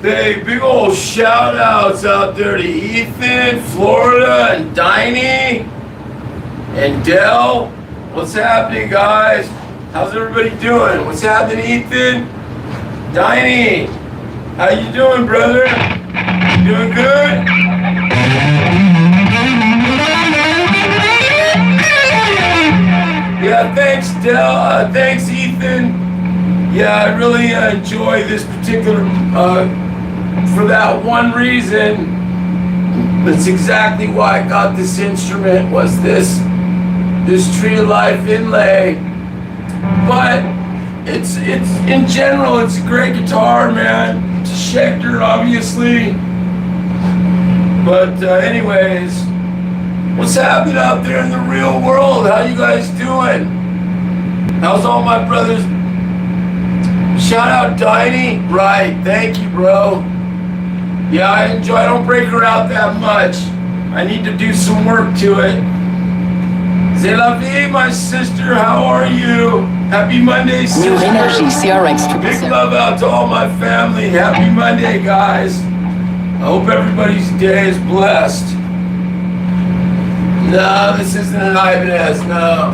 Hey, big old shout outs out there to Ethan, Florida, and Diney, and Dell. What's happening, guys? How's everybody doing? What's happening, Ethan? Diney, how you doing, brother? Doing good? Yeah, thanks, Dell. Thanks, Ethan. Yeah, I really enjoy this particular, for that one reason. That's exactly why I got this instrument, was this Tree of Life inlay. But it's in general, it's a great guitar, man. It's a Schecter, obviously. But anyways, what's happening out there in the real world? How you guys doing? How's all my brothers? Shout out Diney. Right, thank you, bro. Yeah, I don't break her out that much. I need to do some work to it. C'est la vie, my sister. How are you? Happy Monday, sister. New Energy CRX. Big love out to all my family. Happy Monday, guys. I hope everybody's day is blessed. No, this isn't an Ibanez, no.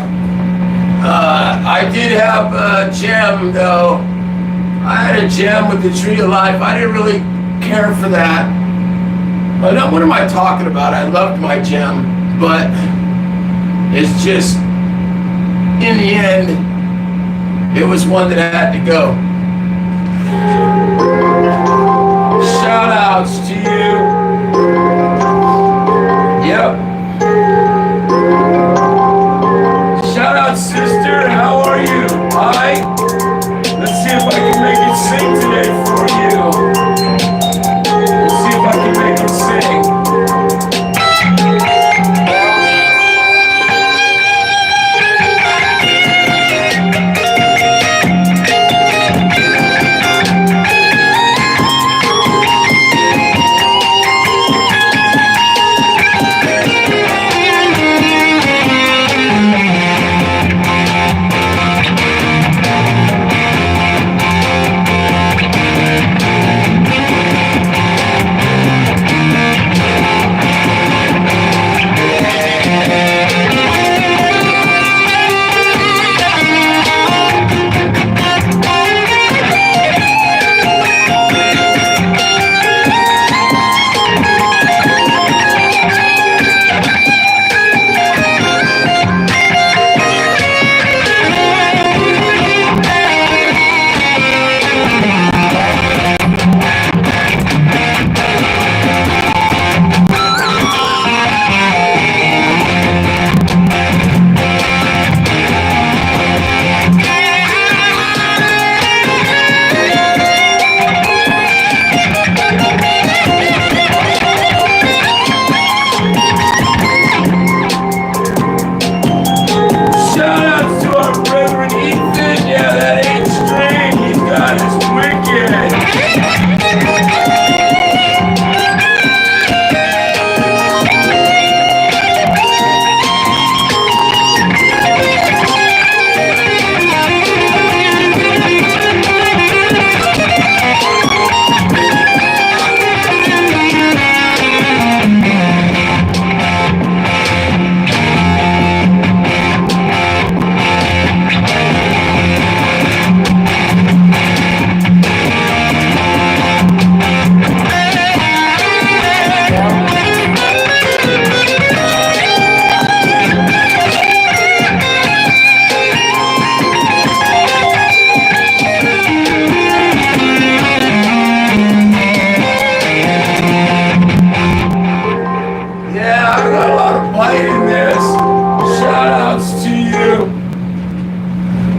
I did have a gem, though. I had a gem with the Tree of Life. I didn't really care for that. But what am I talking about? I loved my gem, but it's just, in the end, it was one that had to go. Shout outs to you. Yep. Shout out, sister. How are you? Hi. Let's see if I can make it sing today for you. Let's see if I can make it sing.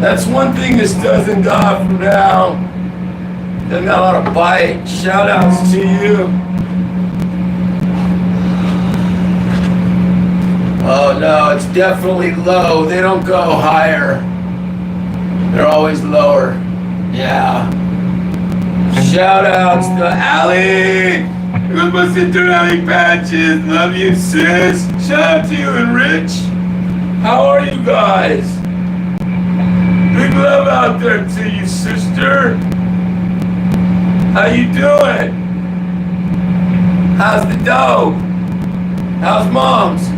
That's one thing this doesn't got from now. Doesn't got a lot of bite. Shout outs to you. Oh no, it's definitely low. They don't go higher. They're always lower. Yeah. Shout outs to Allie. Who's my sister Allie Patches? Love you, sis. Shout out to you and Rich. How are you guys? Big love out there to you, sister. How you doing? How's the dog? How's mom's?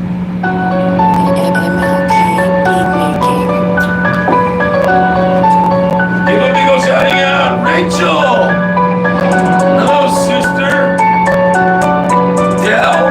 Give a big old shouting out, Rachel. Hello, sister. Dell.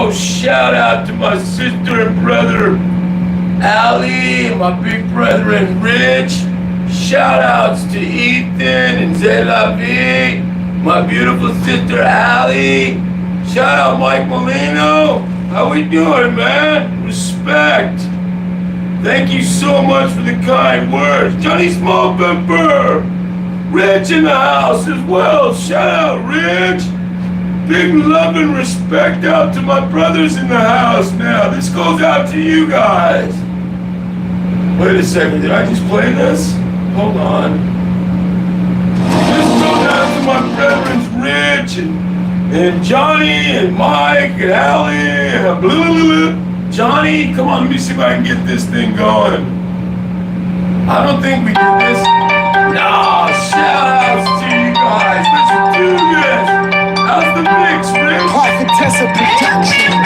Oh, shout out to my sister and brother, Ali, my big brethren, Rich. Shout outs to Ethan and Zelavi, my beautiful sister, Ali. Shout out Mike Molino. How we doing, man? Respect. Thank you so much for the kind words. Johnny Smallpepper. Rich in the house as well. Shout out, Rich. Big love and respect out to my brothers in the house now. This goes out to you guys. Wait a second, did I just play this? Hold on. This goes out to my brethren, Rich and Johnny and Mike and Allie and blah, blah, blah. Johnny, come on, let me see if I can get this thing going. I don't think we did this. No, shout outs to you guys. Let's do this. How's the mix, Rich? Prophetess of Productions.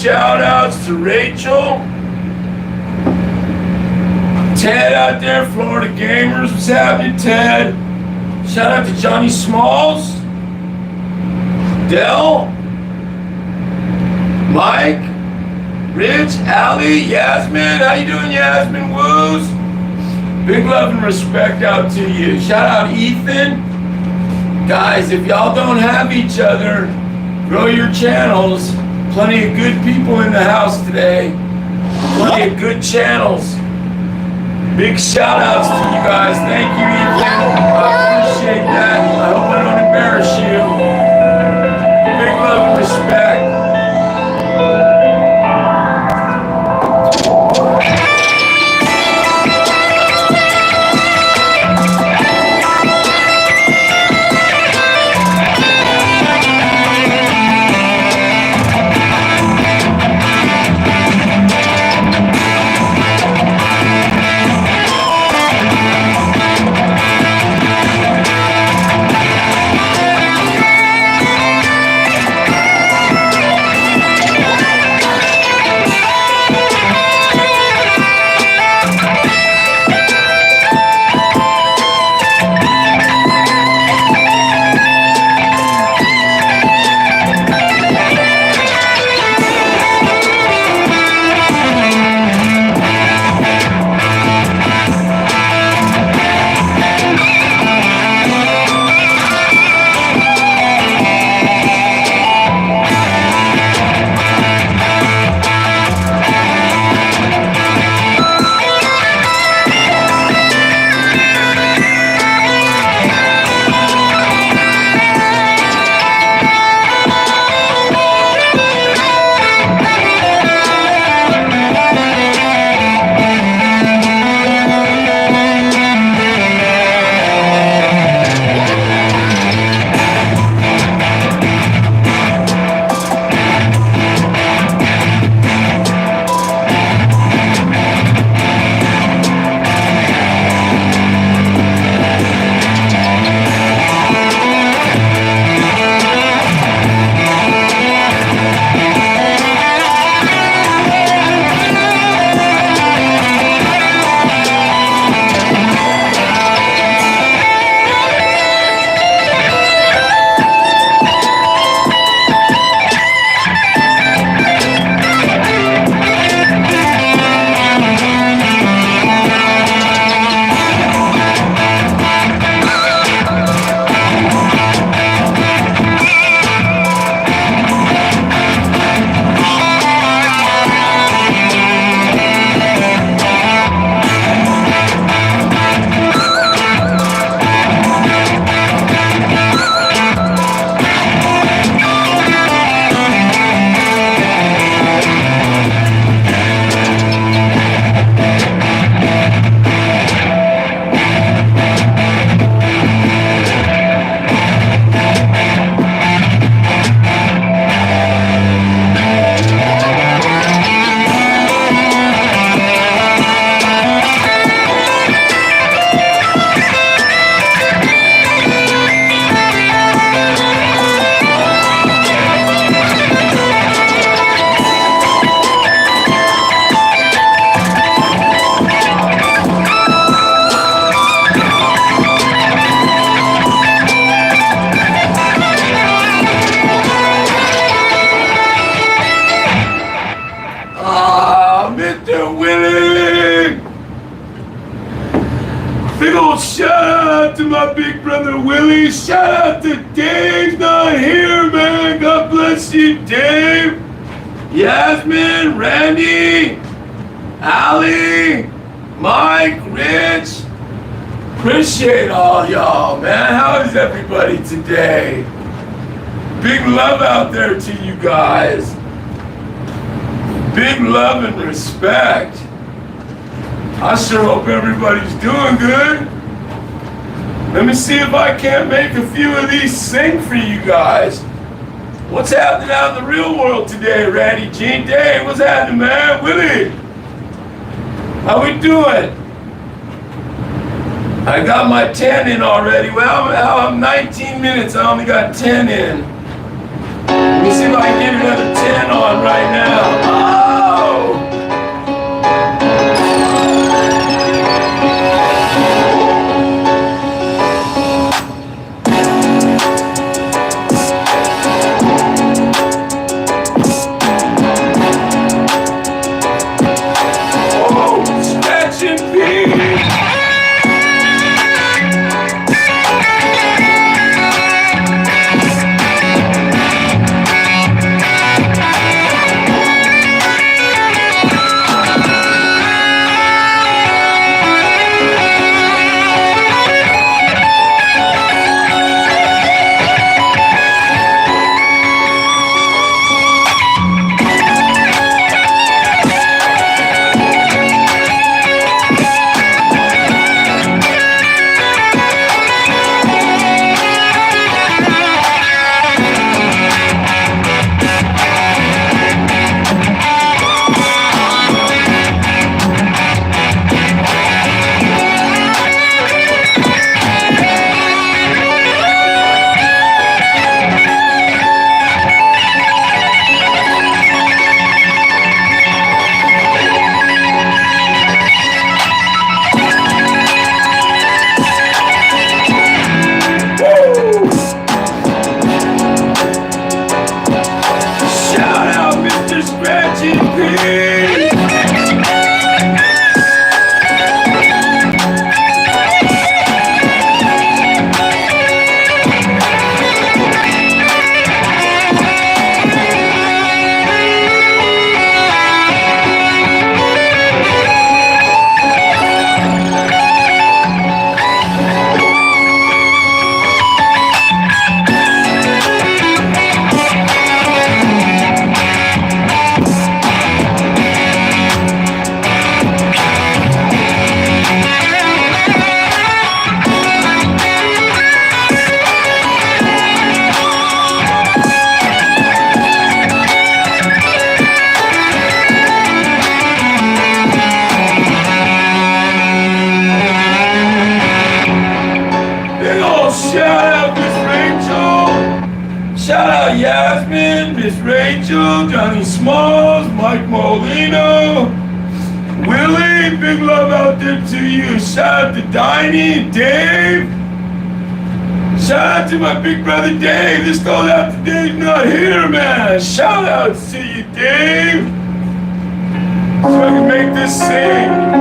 Shout outs to Rachel, Ted out there, Florida Gamers. What's happening, Ted? Shout out to Johnny Smalls, Dell, Mike, Rich, Ali, Yasmin. How you doing, Yasmin Woos? Big love and respect out to you. Shout out Ethan. Guys, if y'all don't have each other, grow your channels. Plenty of good people in the house today. Plenty of good channels. Big shout outs to you guys. Thank you, Ethan. I appreciate that. I hope I don't embarrass you. Big love and respect. out to my big brother Willie. Shout out to Dave, not here, man. God bless you, Dave. Yasmin, Randy, Ali, Mike, Rich. Appreciate all y'all, man. How is everybody today? Big love out there to you guys. Big love and respect. I sure hope everybody's doing good. Let me see if I can't make a few of these sing for you guys. What's happening out in the real world today, Randy, Gene, Dave? What's happening, man? Willie? How we doing? I got my 10 in already. Well, I'm 19 minutes. I only got 10 in. Let me see if I can get another 10 on right now. Oh! Yasmin, Miss Rachel, Johnny Smalls, Mike Molino, Willie, big love out there to you. Shout out to Diney, Dave. Shout out to my big brother Dave. This goes out to Dave, not here, man. Shout out to you, Dave. So I can make this sing.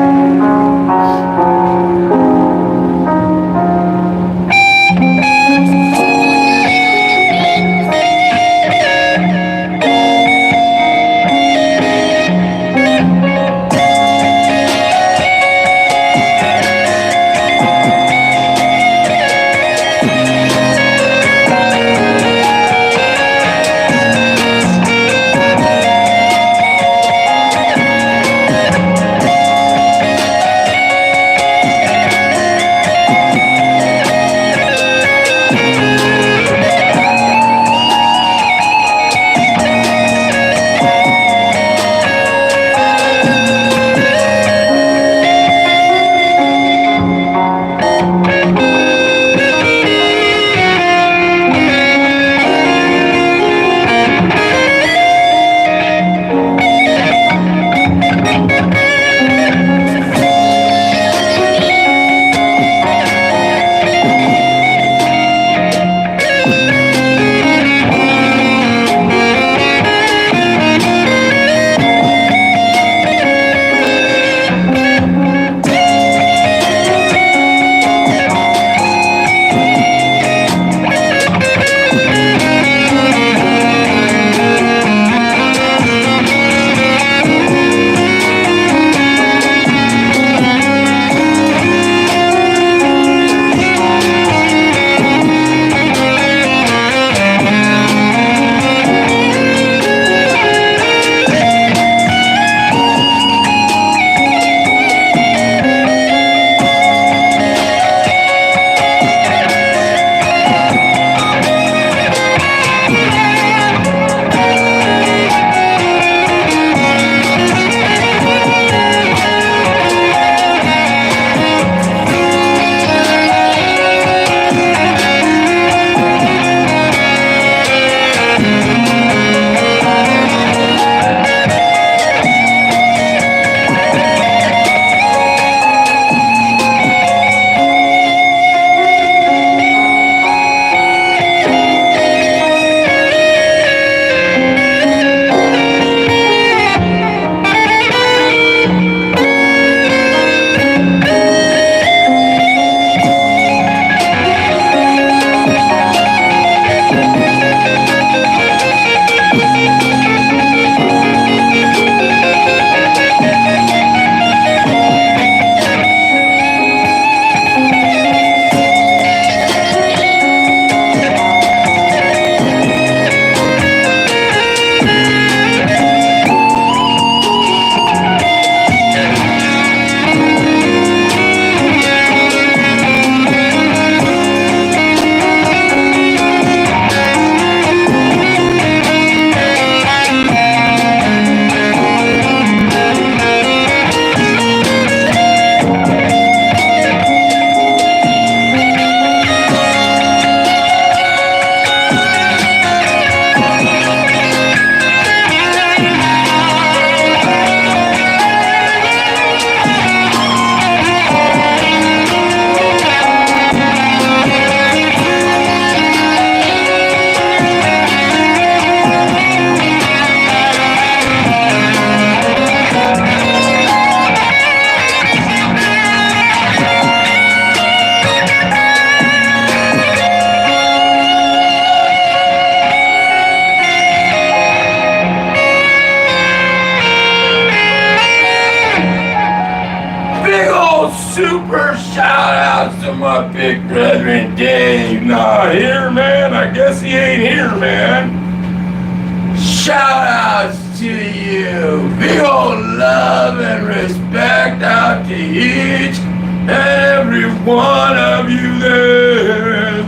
super shout outs to my big brethren Dave. Not here, man. I guess he ain't here, man. Shout outs to you. Big old love and respect out to each and every one of you there.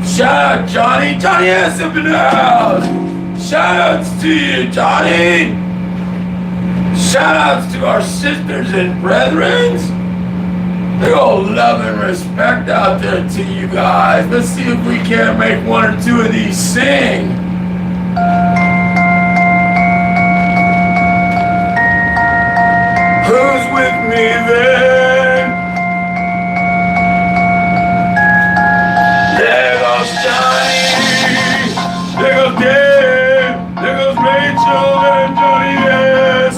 Shout out Johnny. Johnny S up in the house. Shout outs to you, Johnny. Shout outs to our sisters and brethren. Big old love and respect out there to you guys. Let's see if we can't make one or two of these sing. Who's with me then? There goes Johnny. There goes Dave. There goes Rachel and Johnny S.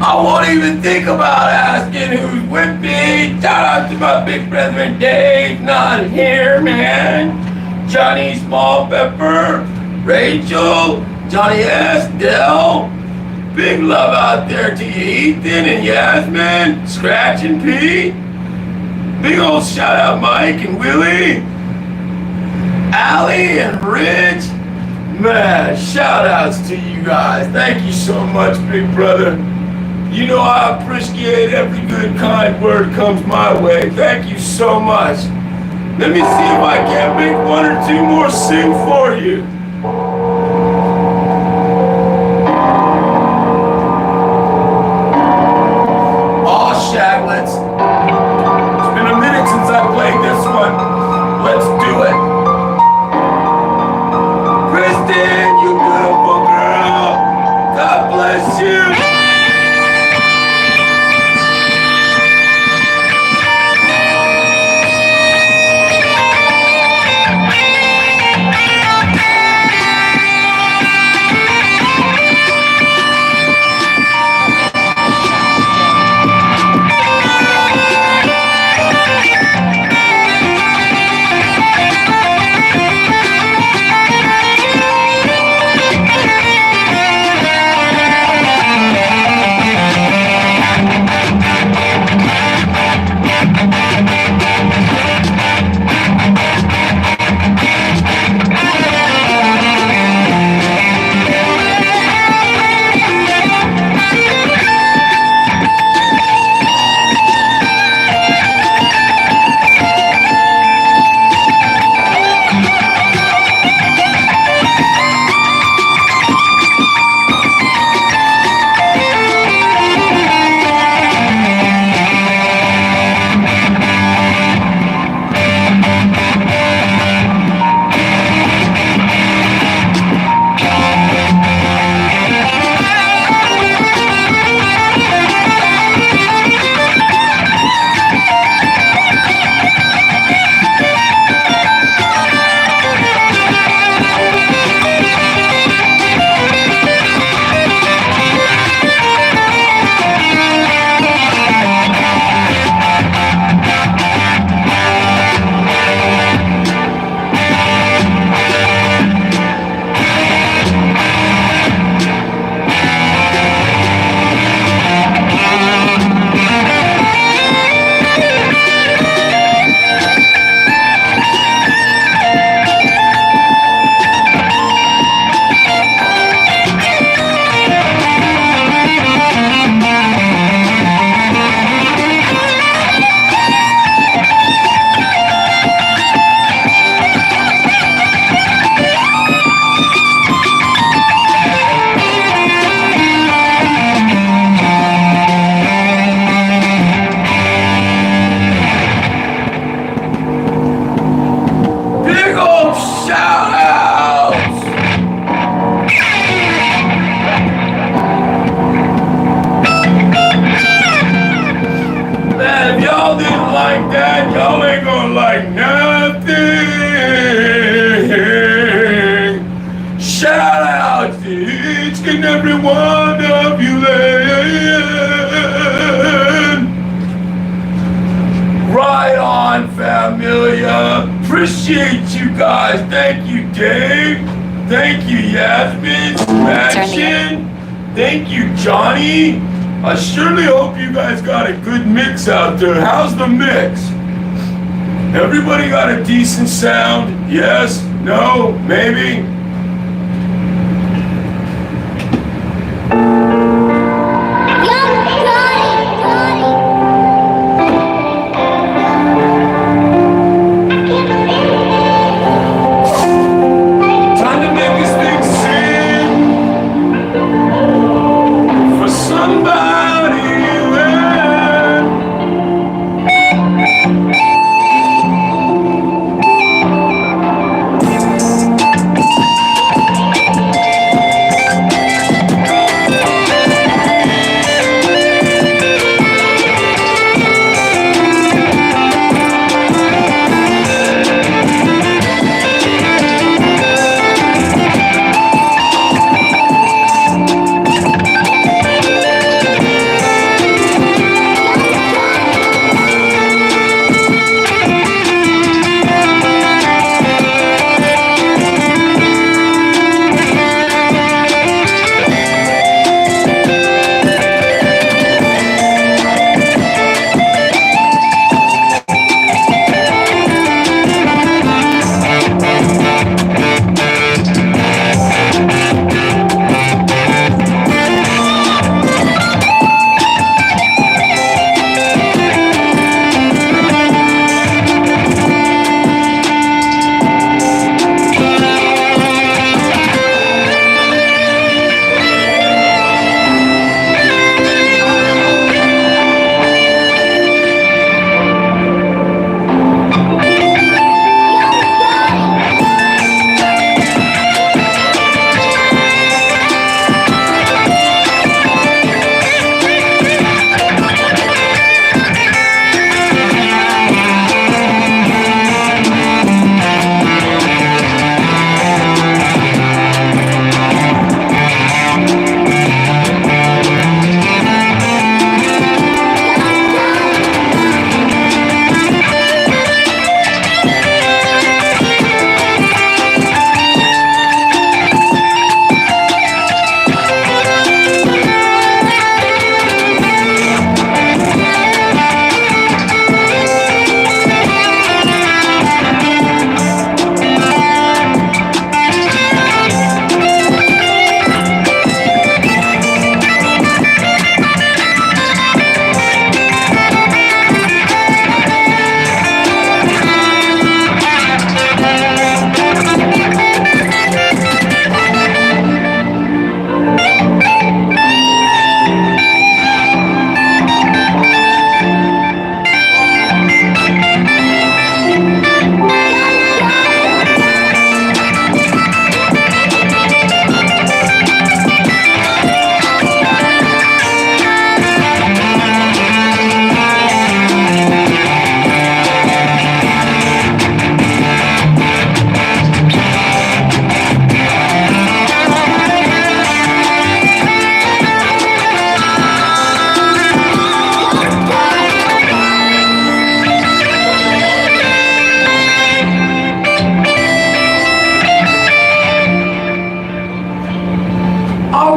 I won't even think about asking who's with me. Shout out to my big brethren Dave, not here, man. Johnny Small Pepper, Rachel, Johnny S, Dell. Big love out there to you, Ethan and Yasmin, Scratch and Pete. Big old shout out Mike and Willie, Allie and Rich. Man, shout outs to you guys. Thank you so much, big brother. You know I appreciate every good kind word comes my way. Thank you so much. Let me see if I can't make one or two more sing for you. Aw, Shaglets. It's been a minute since I played this one. Let's do it. Kristen, you beautiful girl. God bless you. like nothing. Shout out to each and every one of you then. Right on, familia. Appreciate you guys. Thank you, Dave. Thank you, Yasmin. Sebastian. Thank you, Johnny. I surely hope you guys got a good mix out there. How's the mix? Everybody got a decent sound? Yes? No? Maybe?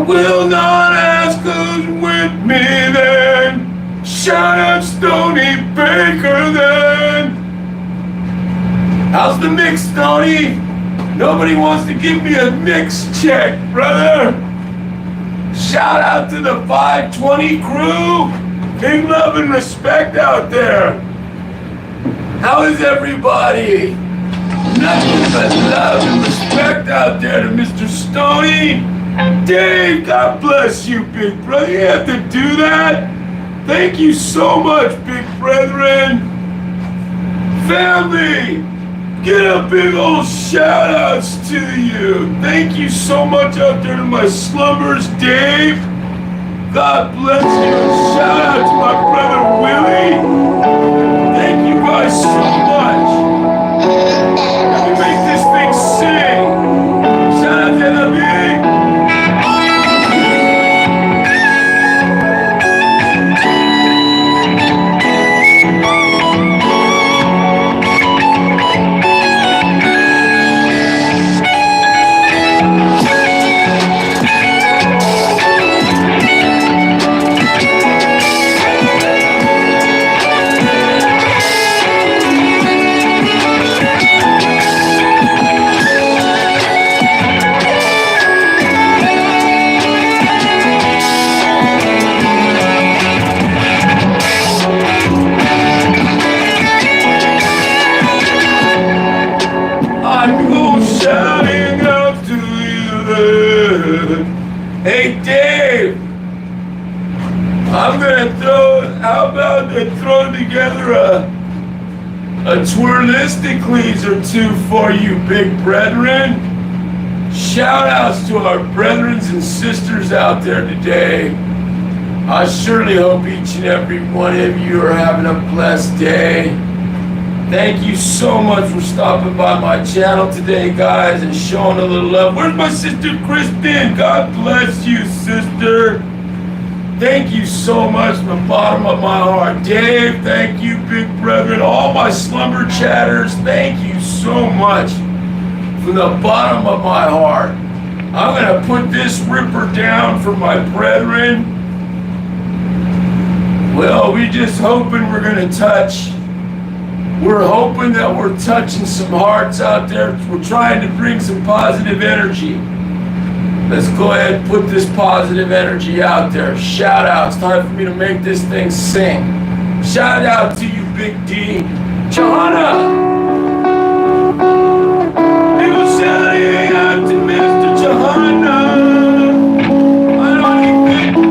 Will not ask who's with me then. Shout out Stony Baker then. How's the mix, Stony? Nobody wants to give me a mix check, brother. Shout out to the 520 crew. Big love and respect out there. How is everybody? Nothing but love and respect out there to Mr. Stoney. Dave, God bless you, big brother. You have to do that. Thank you so much, big brethren. Family, get a big old shout outs to you. Thank you so much out there to my slumbers, Dave. God bless you. Shout out to my brother Willie. Thank you guys so much. Hey, Dave. I'm gonna how about I throw together a twirlisticles or two for you, big brethren. Shout outs to our brethren and sisters out there today. I surely hope each and every one of you are having a blessed day. Thank you so much for stopping by my channel today, guys, and showing a little love. Where's my sister Kristen? God bless you, sister. Thank you so much from the bottom of my heart. Dave, thank you, big brethren. All my slumber chatters, thank you so much from the bottom of my heart. I'm going to put this ripper down for my brethren. Well, we're just hoping we're going to touch. We're hoping that we're touching some hearts out there. We're trying to bring some positive energy. Let's go ahead and put this positive energy out there. Shout out. It's time for me to make this thing sing. Shout out to you, Big D. Johanna! Hey, we'll shout out to Mr. Johanna. I don't even...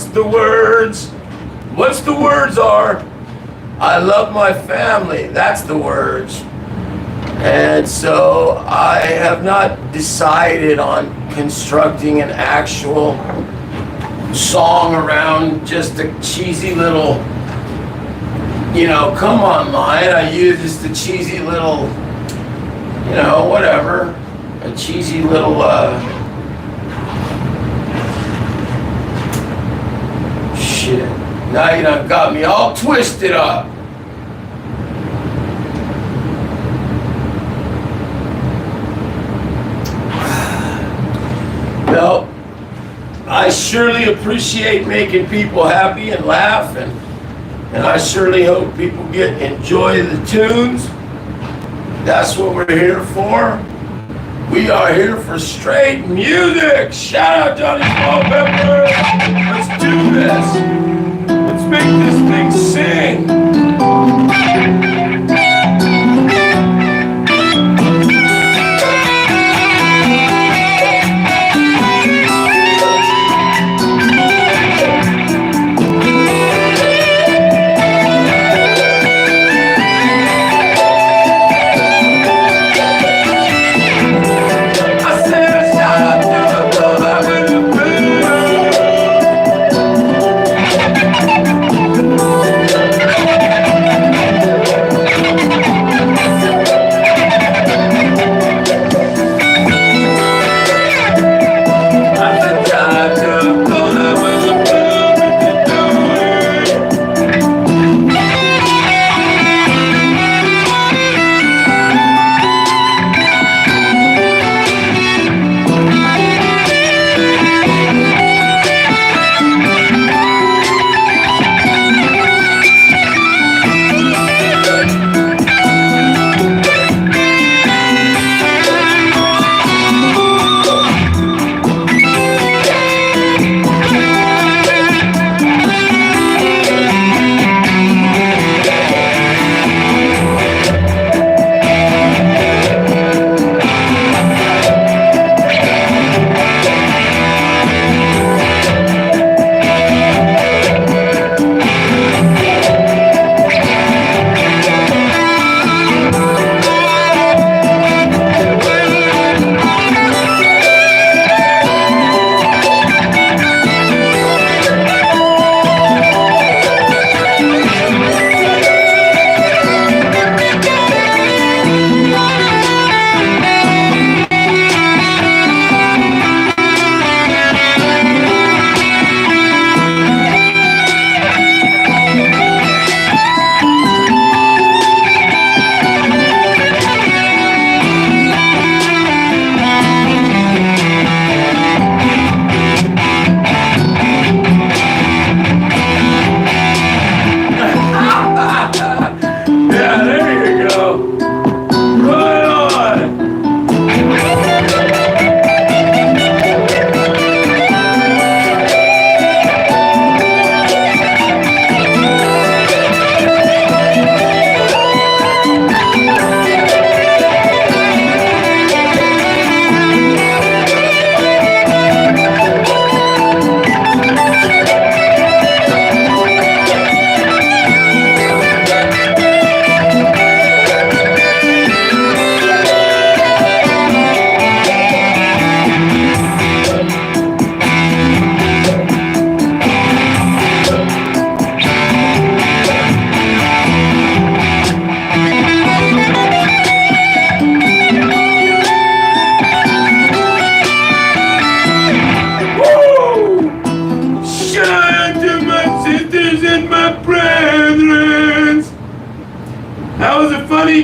what's the words? What's the words are? I love my family. That's the words. And so I have not decided on constructing an actual song around just a cheesy little, come on line. I use just a cheesy little, whatever. A cheesy little, shit. Now you done got me all twisted up. Well, I surely appreciate making people happy and laugh, and I surely hope people enjoy the tunes. That's what we're here for. We are here for straight music. Shout out Johnny Small Pepper. Let's do this. Let's make this thing sing.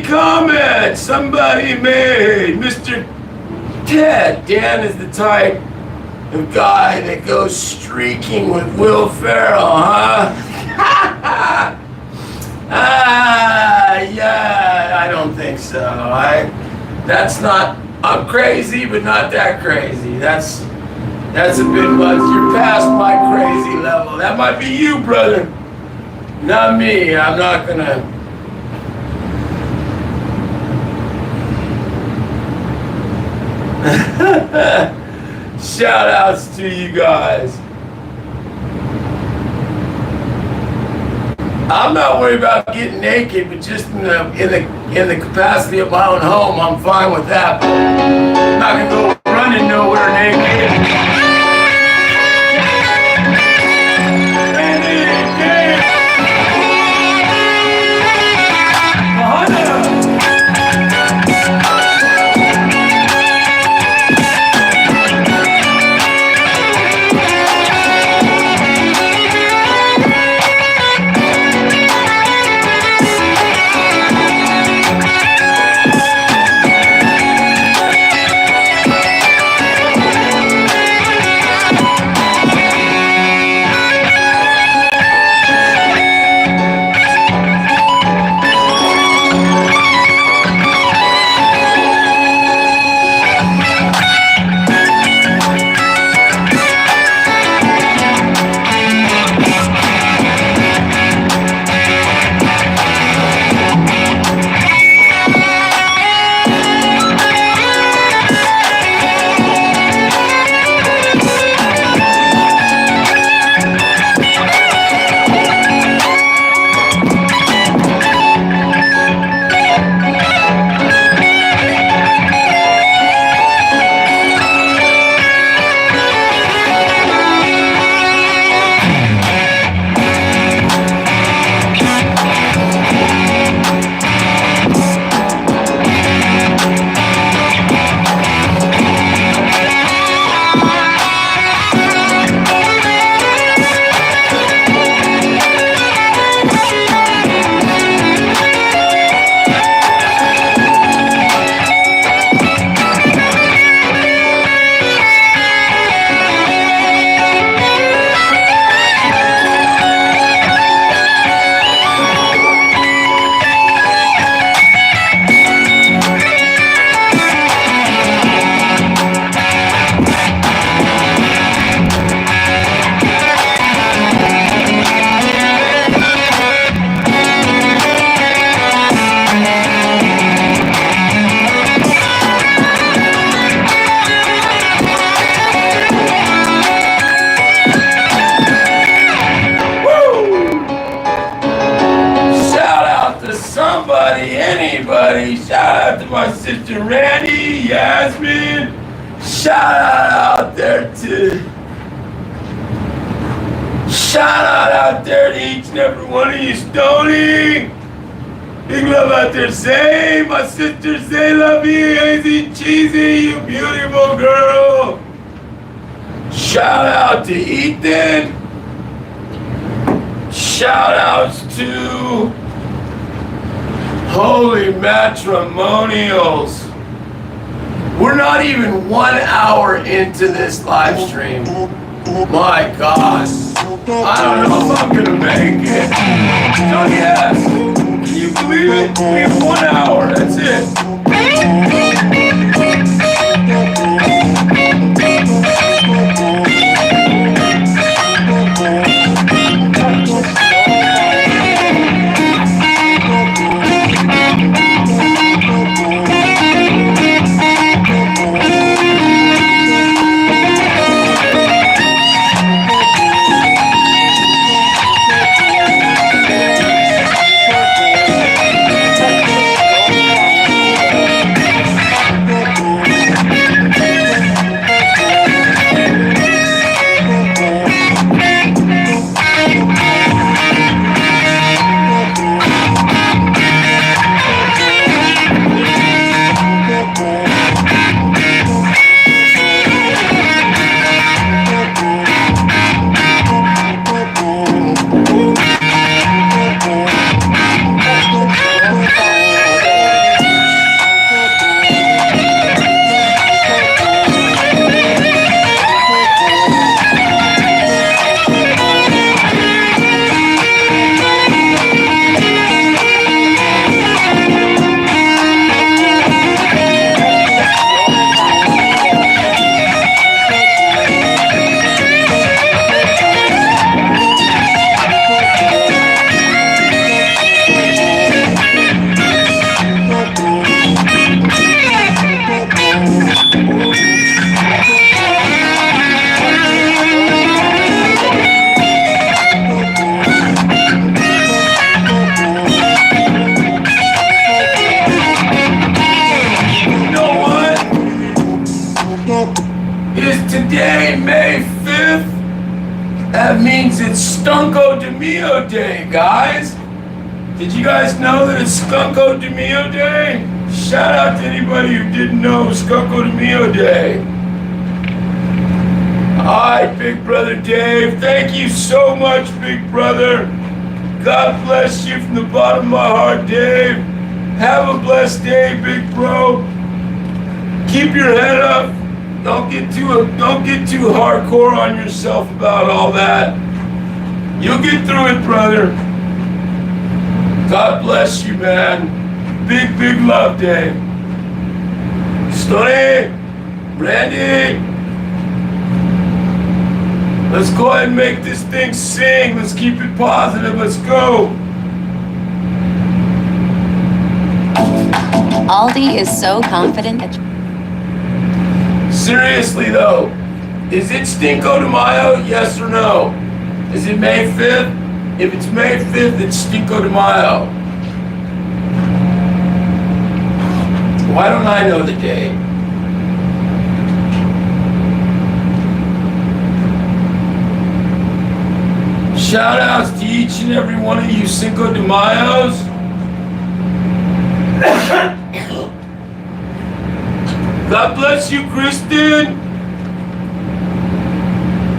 Comment somebody made. Mr. Ted. Dan is the type of guy that goes streaking with Will Ferrell, huh? Yeah, I don't think so. I'm crazy, but not that crazy. That's a bit much. You're past my crazy level. That might be you, brother. Not me. I'm not gonna. Shout outs to you guys. I'm not worried about getting naked, but just in the capacity of my own home, I'm fine with that. But I'm not gonna go running nowhere naked. Anybody, shout out to my sister Randy, Yasmin, shout out there to each and every one of you, Stony, big love out there, Zay, my sister Zay, love you, Easy Cheesy, you beautiful girl, shout out to Ethan, shout outs to Holy Matrimonials. We're not even 1 hour into this live stream. My God. I don't know if I'm gonna make it. So yes, can you believe it? We have 1 hour, that's it. Is today May 5th? That means it's Stunko de Mio Day, guys. Did you guys know that it's Skunko de Mio Day? Shout out to anybody who didn't know Skunko de Mio Day. Alright, Big Brother Dave. Thank you so much, Big Brother. God bless you from the bottom of my heart, Dave. Have a blessed day, big bro. Keep your head up. Don't get too hardcore on yourself about all that. You'll get through it, brother. God bless you, man. Big, big love, Dave. Story, Randy. Let's go ahead and make this thing sing. Let's keep it positive. Let's go. Aldi is so confident that. Seriously though, is it Stinko de Mayo? Yes or no? Is it May 5th? If it's May 5th, it's Stinko de Mayo. Why don't I know the day? Shout outs to each and every one of you Cinco de Mayos. God bless you, Kristen.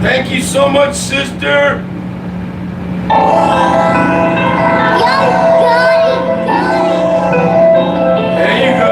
Thank you so much, sister. There you go.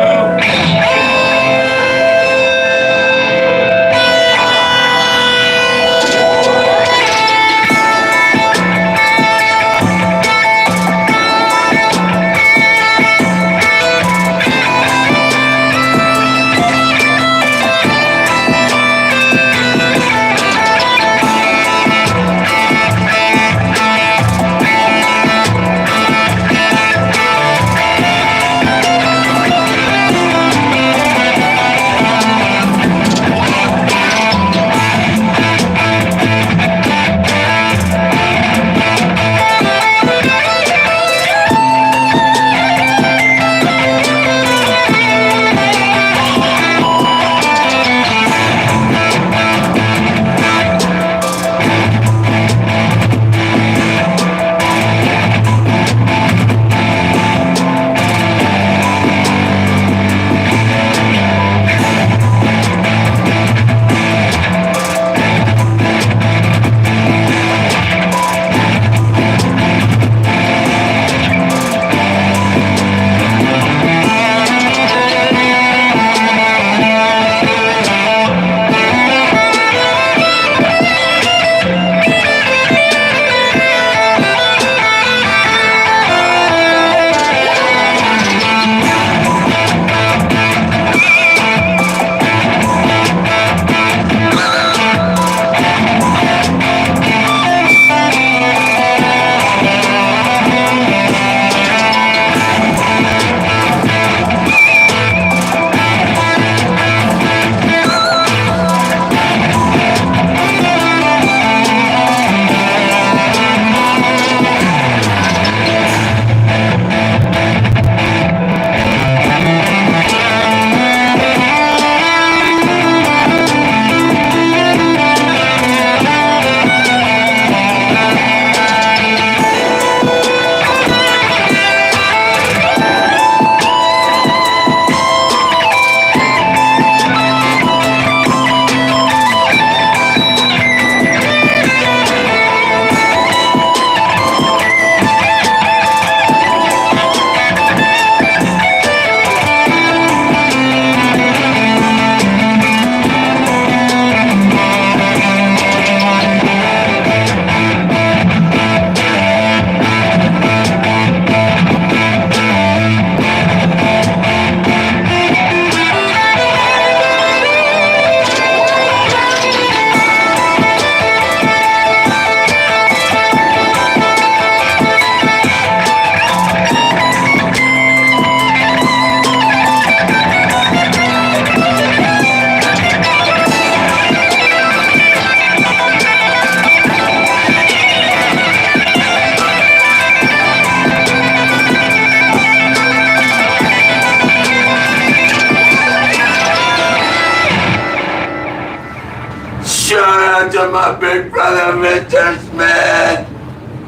out to my big brother, Mr. Smith.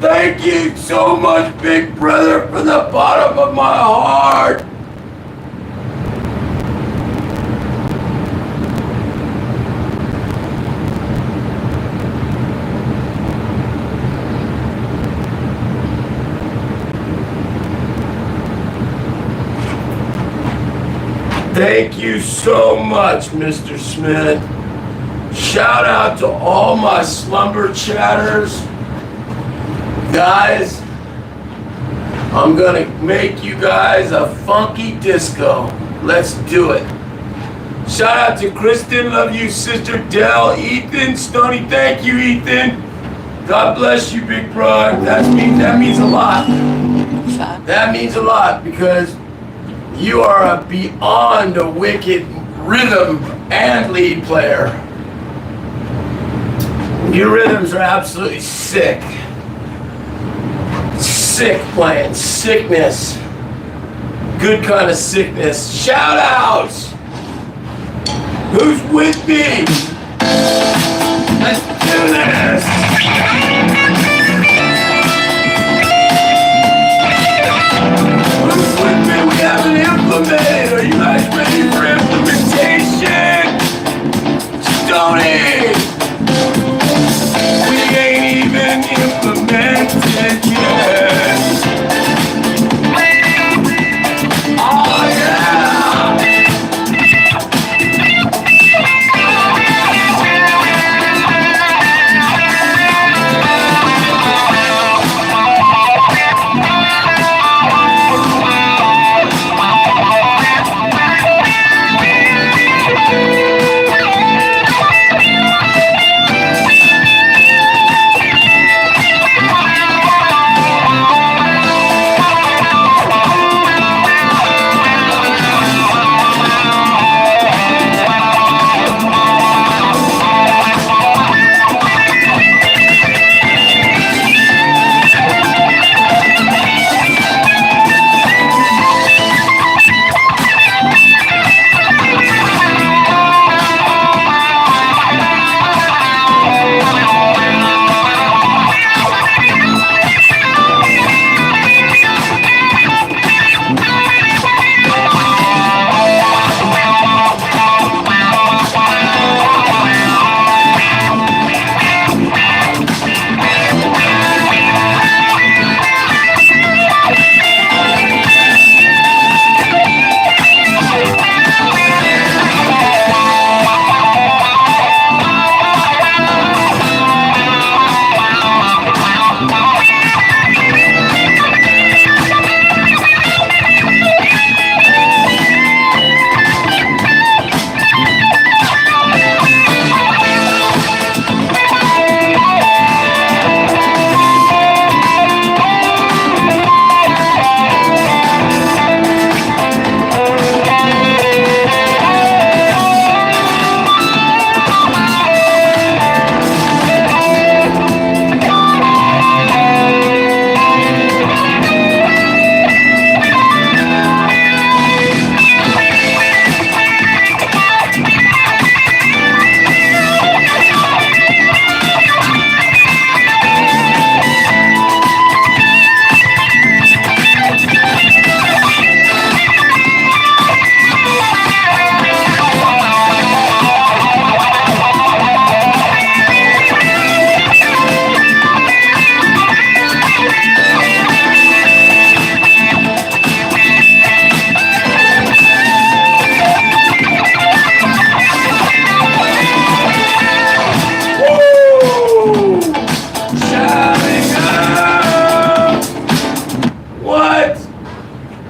Thank you so much, big brother, from the bottom of my heart. Thank you so much, Mr. Smith. Shout out to all my slumber chatters. Guys, I'm gonna make you guys a funky disco. Let's do it. Shout out to Kristen, love you, Sister Dell, Ethan, Stony, thank you, Ethan. God bless you, big bro. That means a lot. That means a lot because you are a beyond a wicked rhythm and lead player. Your rhythms are absolutely sick. Sick playing, sickness. Good kind of sickness. Shout outs! Who's with me? Let's do this! Who's with me? We haven't implemented. Are you guys ready for implementation? Stony! We ain't even implemented yet. Oh yeah!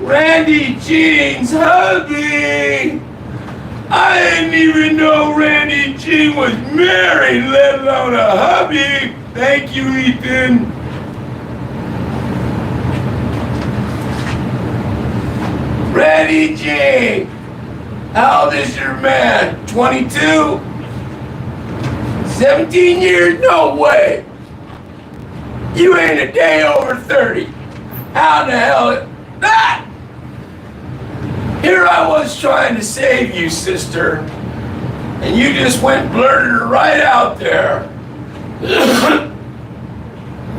Randy Jean's hubby. I didn't even know Randy Jean was married, let alone a hubby. Thank you, Ethan. Randy Jean, how old is your man? 22? 17 years? No way. You ain't a day over 30. How the hell? Ah! Here I was trying to save you, sister, and you just went blurted right out there.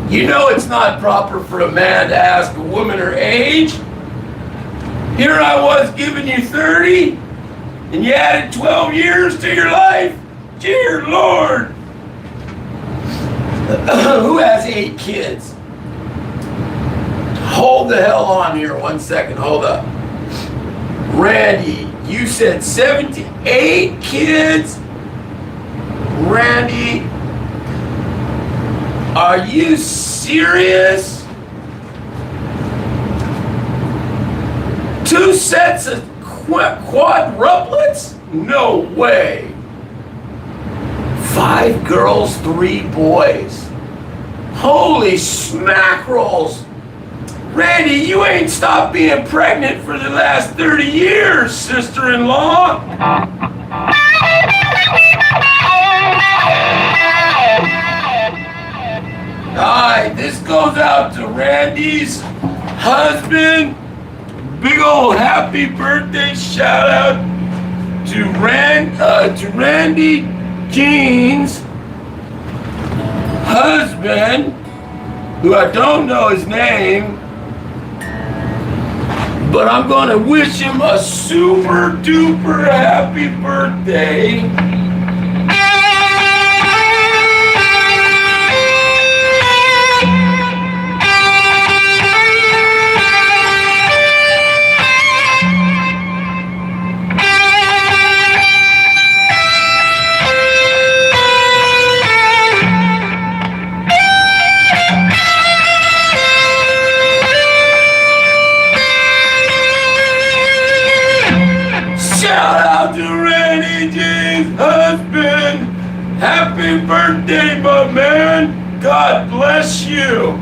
You know it's not proper for a man to ask a woman her age. Here I was giving you 30, and you added 12 years to your life? Dear Lord! Who has 8 kids? Hold the hell on here 1 second, hold up. Randy, you said 78 kids? Randy, are you serious? 2 sets of quadruplets? No way. 5 girls, 3 boys. Holy smackerels. Randy, you ain't stopped being pregnant for the last 30 years, sister-in-law. Alright, this goes out to Randy's husband. Big old happy birthday shout out to Randy Jean's husband, who I don't know his name, but I'm gonna wish him a super duper happy birthday. Shout out to Randy J's husband. Happy birthday, my man. God bless you.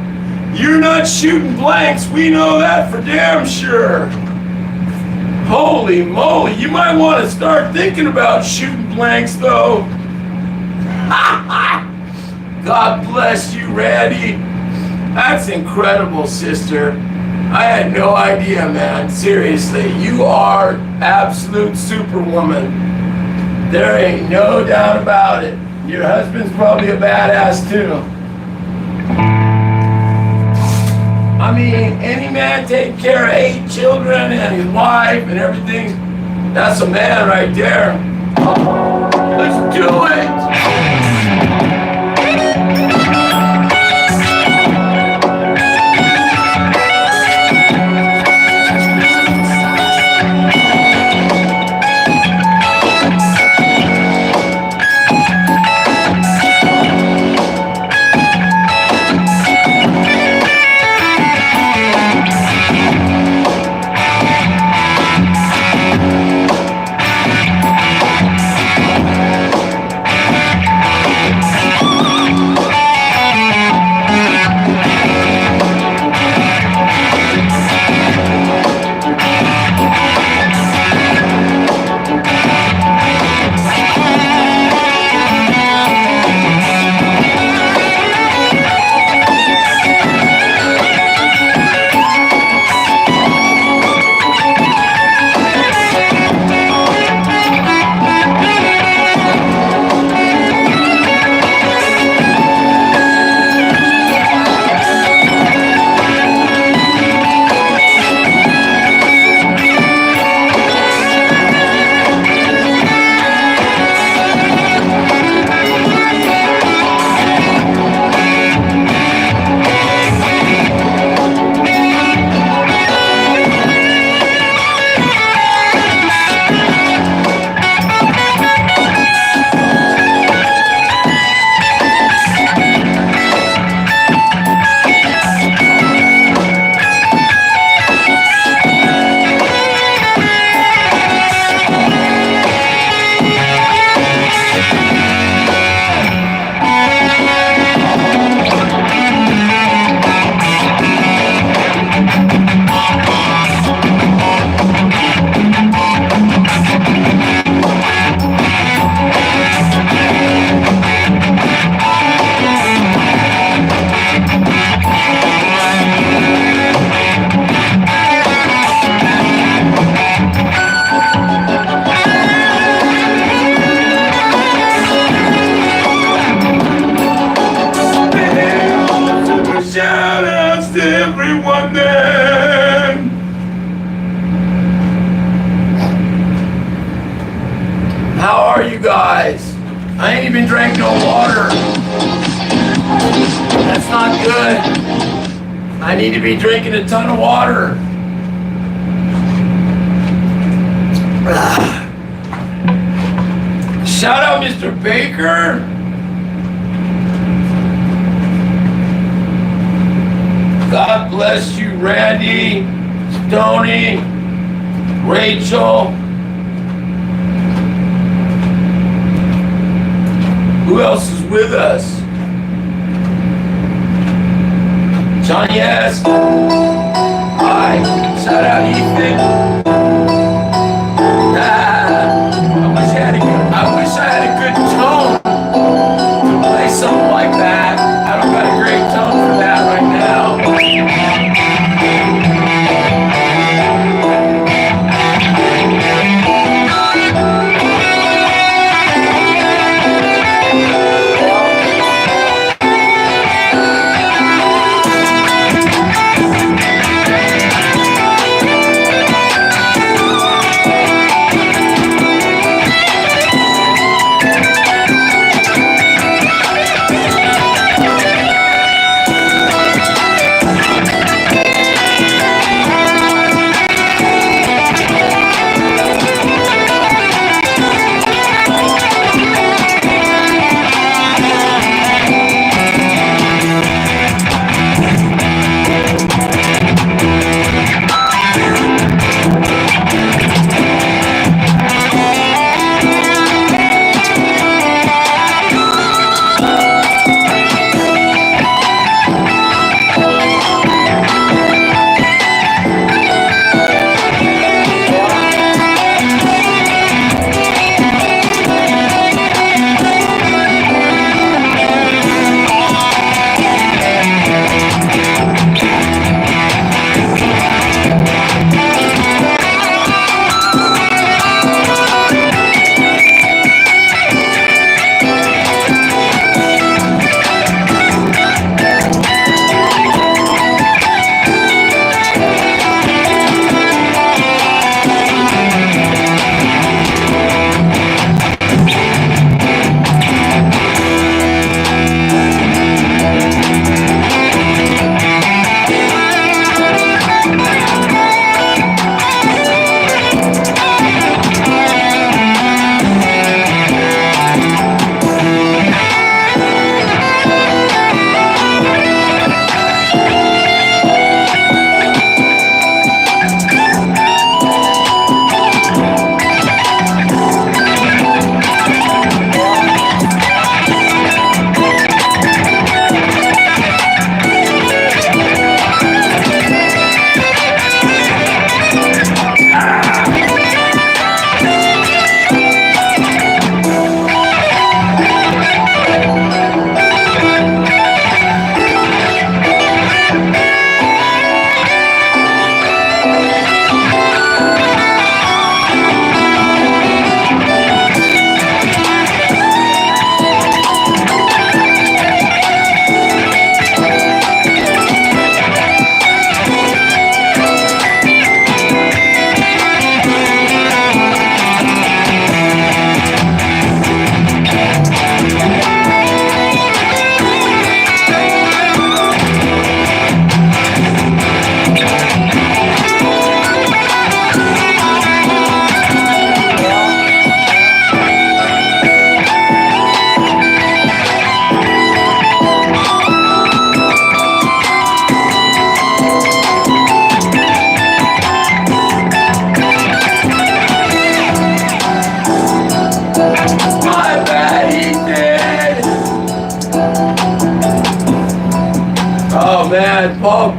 You're not shooting blanks. We know that for damn sure. Holy moly. You might want to start thinking about shooting blanks, though. God bless you, Randy. That's incredible, sister. I had no idea, man. Seriously, you are absolute superwoman. There ain't no doubt about it. Your husband's probably a badass too. I mean, any man taking care of 8 children and his wife and everything, that's a man right there. Let's do it! guys. I ain't even drank no water. That's not good. I need to be drinking a ton of water. Shout out Mr. Baker. God bless you, Randy, Stoney, Rachel. Who else is with us? Johnny S. Hi. Shout out Ethan. I wish I had a good tone to play something like that. I don't got a great tone for that right now.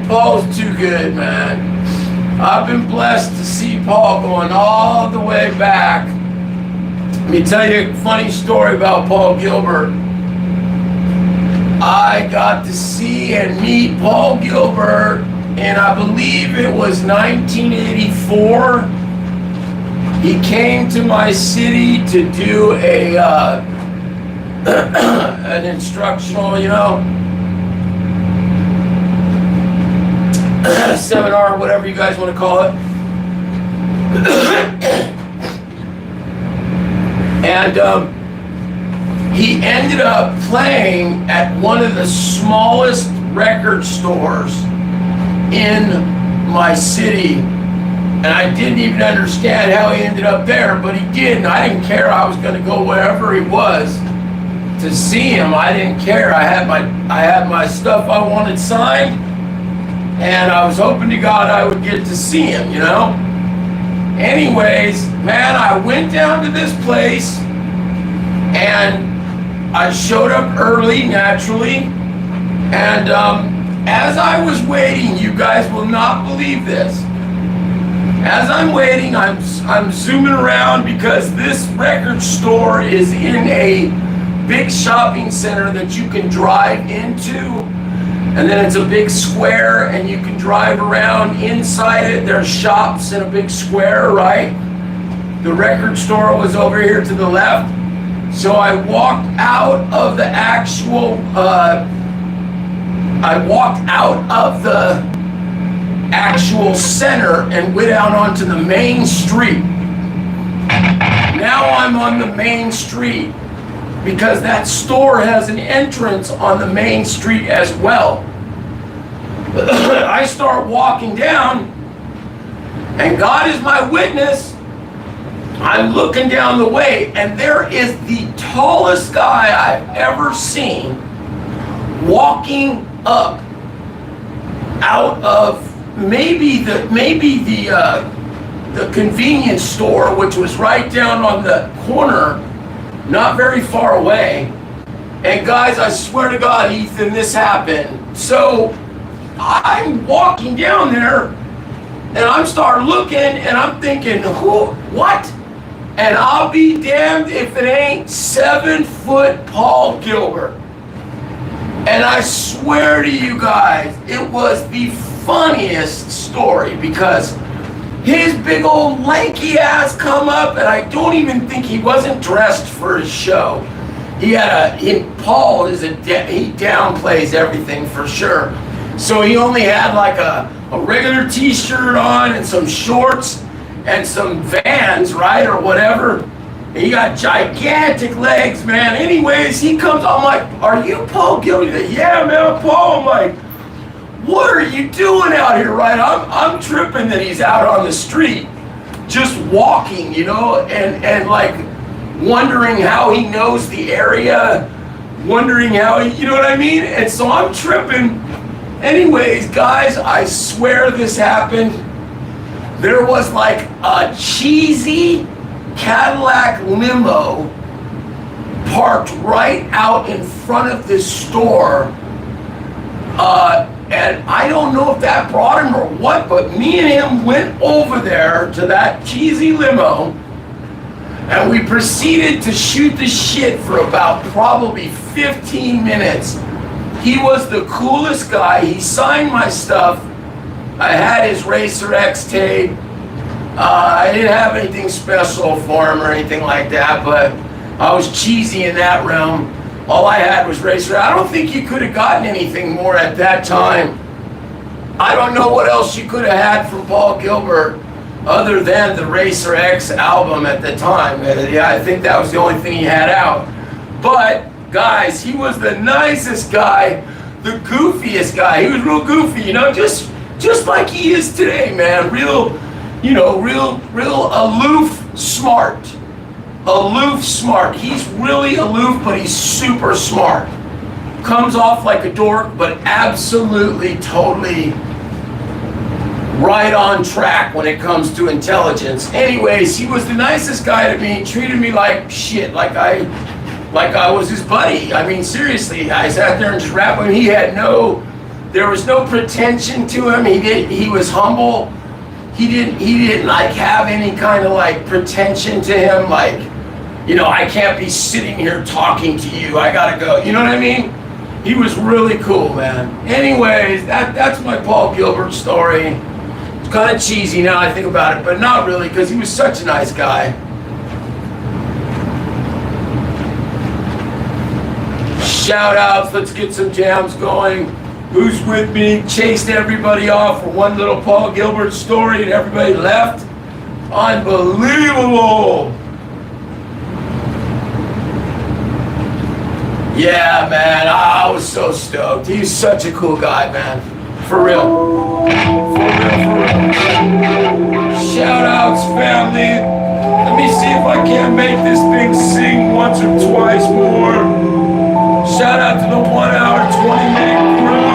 Paul's too good, man. I've been blessed to see Paul going all the way back. Let me tell you a funny story about Paul Gilbert. I got to see and meet Paul Gilbert in, I believe it was 1984. He came to my city to do an instructional, seminar, whatever you guys want to call it. And he ended up playing at one of the smallest record stores in my city, and I didn't even understand how he ended up there, but he did, and I didn't care. I was going to go wherever he was to see him. I didn't care. I had my stuff I wanted signed, and I was hoping to God I would get to see him, you know? Anyways, man, I went down to this place, and I showed up early, naturally, and as I was waiting, you guys will not believe this. As I'm waiting, I'm zooming around because this record store is in a big shopping center that you can drive into, and then it's a big square, and you can drive around inside it. There's shops in a big square, right? The record store was over here to the left. So I walked out of the actual, center and went out onto the main street. Now I'm on the main street because that store has an entrance on the main street as well. I start walking down, and God is my witness, I'm looking down the way, and there is the tallest guy I've ever seen walking up out of maybe the convenience store, which was right down on the corner, not very far away. And guys, I swear to God, Ethan, this happened. So I'm walking down there, and I'm starting looking, and I'm thinking, what? And I'll be damned if it ain't 7-foot Paul Gilbert. And I swear to you guys, it was the funniest story because his big old lanky ass come up, and I don't even think he wasn't dressed for his show. Paul is he downplays everything for sure. So he only had like a regular t-shirt on and some shorts and some Vans, right, or whatever. And he got gigantic legs, man. Anyways, he comes, I'm like, are you Paul Gilbert? He's like, yeah, man, Paul. I'm like, what are you doing out here, right? I'm tripping that he's out on the street, just walking, you know, and like wondering how he knows the area, wondering how he, you know what I mean? And so I'm tripping. Anyways, guys, I swear this happened. There was like a cheesy Cadillac limo parked right out in front of this store. And I don't know if that brought him or what, but me and him went over there to that cheesy limo, and we proceeded to shoot the shit for about probably 15 minutes. He was the coolest guy. He signed my stuff. I had his Racer X tape. I didn't have anything special for him or anything like that, but I was cheesy in that realm. All I had was Racer. I don't think you could have gotten anything more at that time. I don't know what else you could have had from Paul Gilbert other than the Racer X album at the time. Yeah, I think that was the only thing he had out. But guys, he was the nicest guy, the goofiest guy. He was real goofy, you know, just like he is today, man. Real aloof, smart. Aloof, smart. He's really aloof, but he's super smart. Comes off like a dork, but absolutely, totally right on track when it comes to intelligence. Anyways, he was the nicest guy to me, treated me like shit, like I was his buddy. I mean, seriously, I sat there and just rapped with him. There was no pretension to him. He was humble. He didn't like have any kind of like pretension to him. Like, you know, I can't be sitting here talking to you. I gotta go. You know what I mean? He was really cool, man. Anyways, that's my Paul Gilbert story. It's kind of cheesy now I think about it, but not really, because he was such a nice guy. Shout outs, let's get some jams going. Who's with me? Chased everybody off for one little Paul Gilbert story and everybody left. Unbelievable. Yeah, man, I was so stoked. He's such a cool guy, man. For real. For real, for real. Shout outs, family. Let me see if I can't make this thing sing once or twice more. Shout out to the 1 hour, 20-minute crew.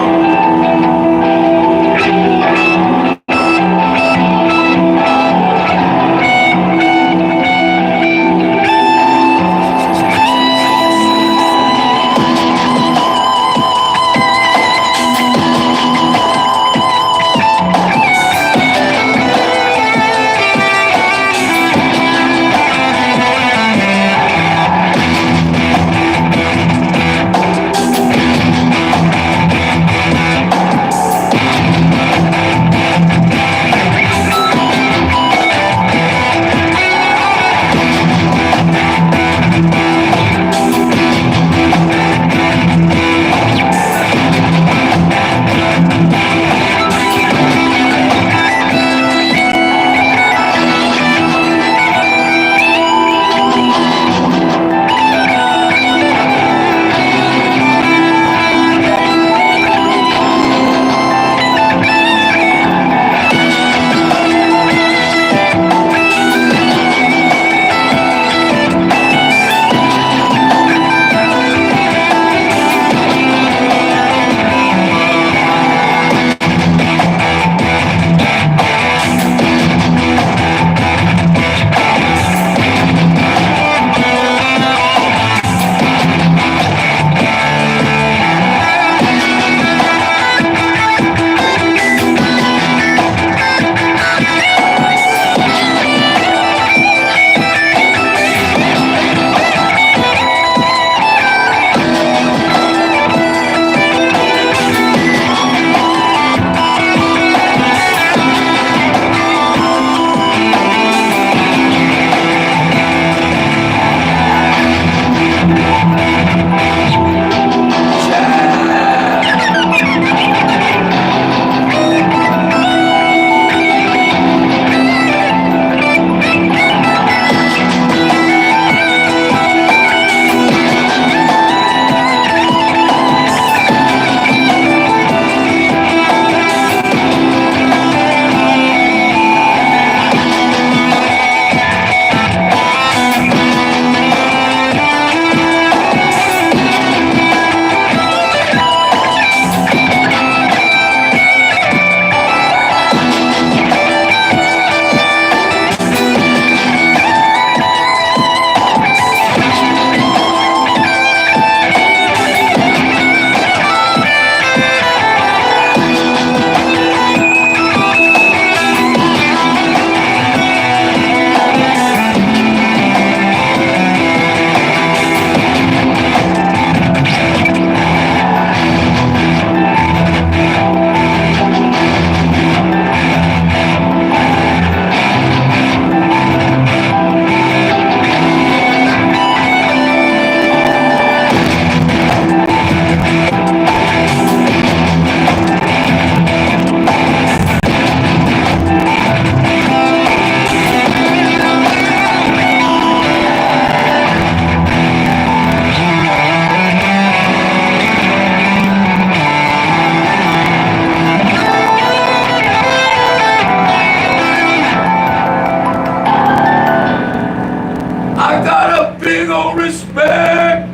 respect.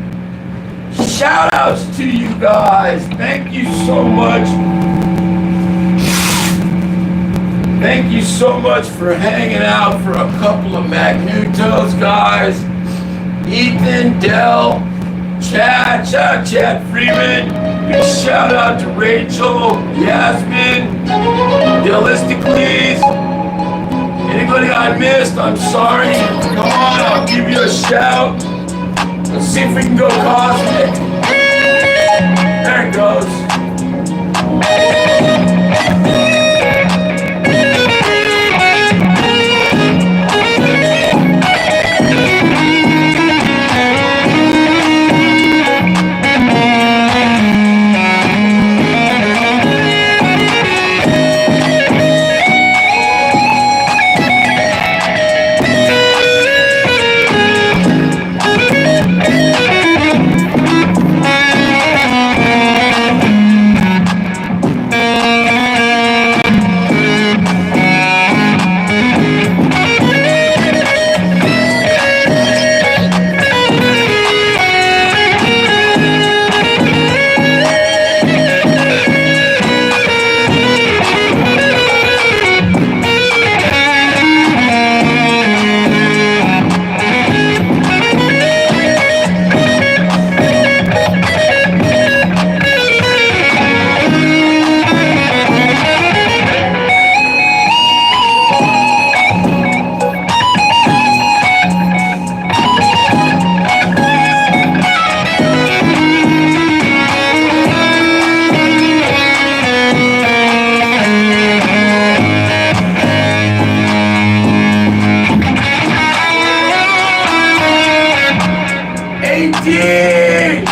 Shout outs to you guys. Thank you so much. Thank you so much for hanging out for a couple of Magnetos, guys. Ethan, Dell, Chad, shout out Chad Freeman. Big shout out to Rachel, Yasmin, Delisticles. Anybody I missed, I'm sorry. Come on, I'll give you a shout. Let's see if we can go cosmic. There it goes. D!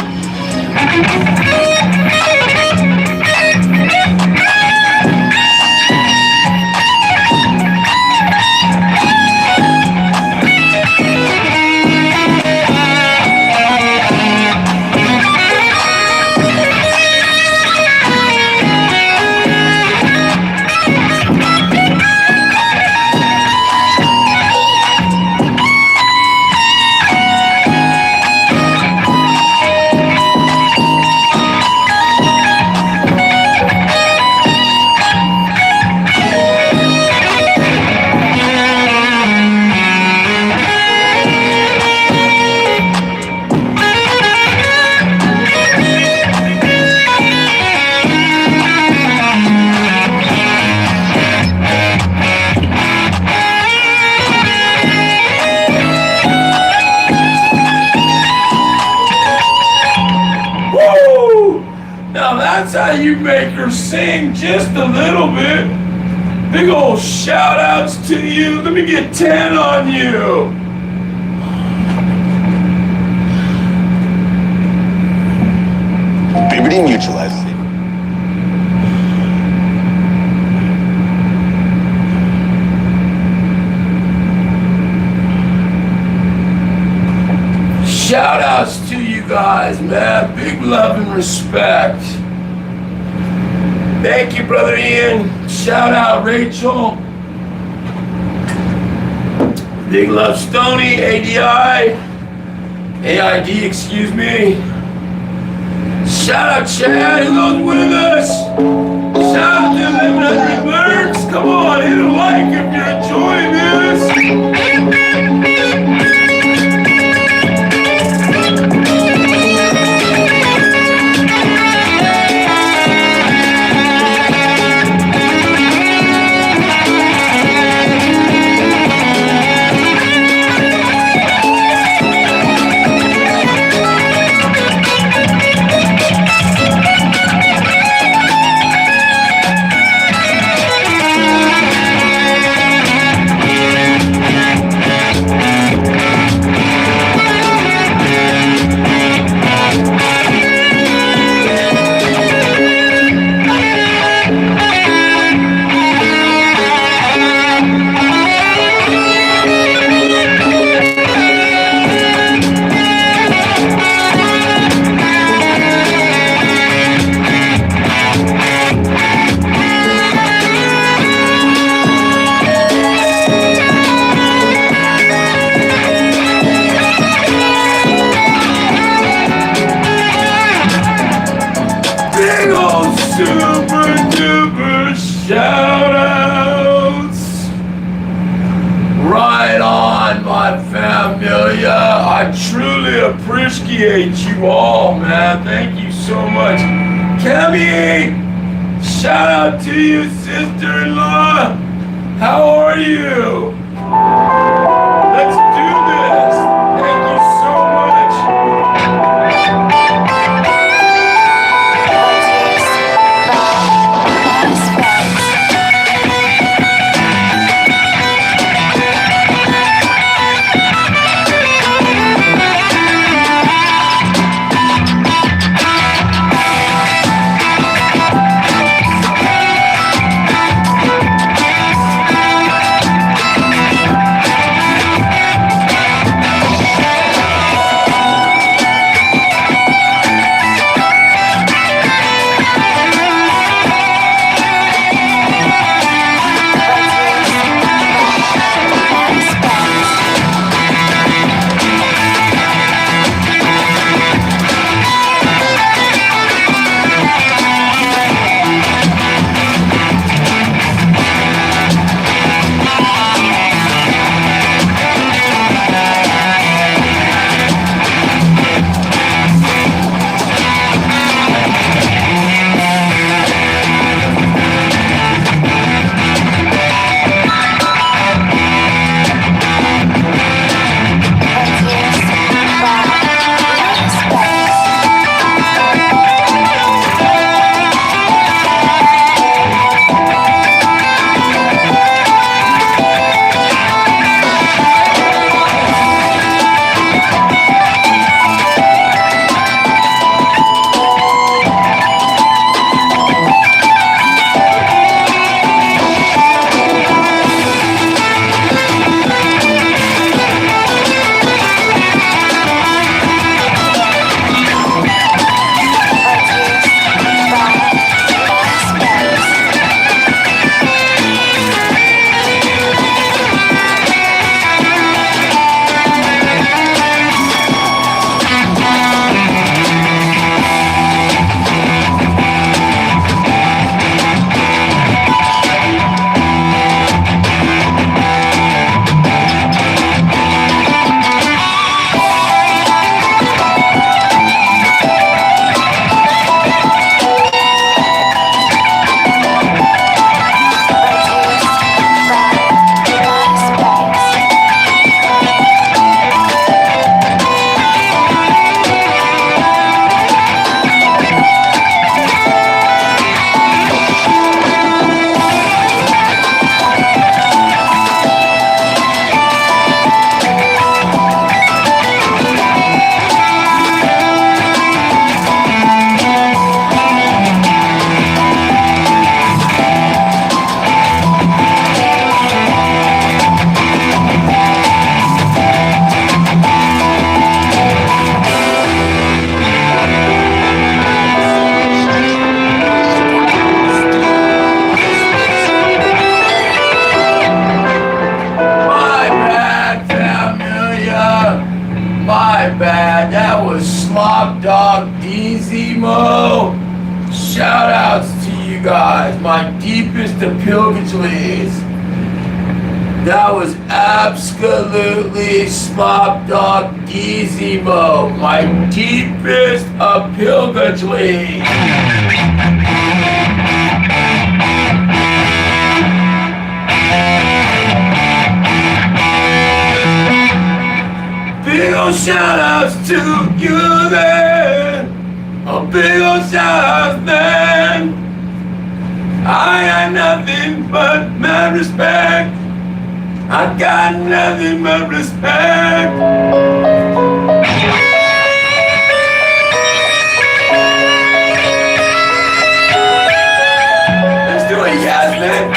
Woo! Now that's how you make her sing just a little bit. Big old shout outs to you. Let me get 10 on you. Puberty neutralized. Shout outs to you guys, man. Big love and respect. Thank you, Brother Ian. Shout out, Rachel. Big love, Stony, AID, excuse me. Shout out, Chad, who goes with us. Shout out to 1100 Birds. Come on, hit a like if you're enjoying this. Big old super duper shout outs. Right on, my familia. I truly appreciate you all, man. Thank you so much. Kemi, shout out to you, sister-in-law. How are you? Let's do this. Thank you so much. was Slop Dog DZmo. Shout outs to you guys, my deepest apilgatories. That was absolutely Slop Dog DZmo, my deepest apilgatory. Big ol' shout outs to you then. A big ol' shout outs then. I got nothing but mad respect. I got nothing but respect. Let's do it, Yasmin.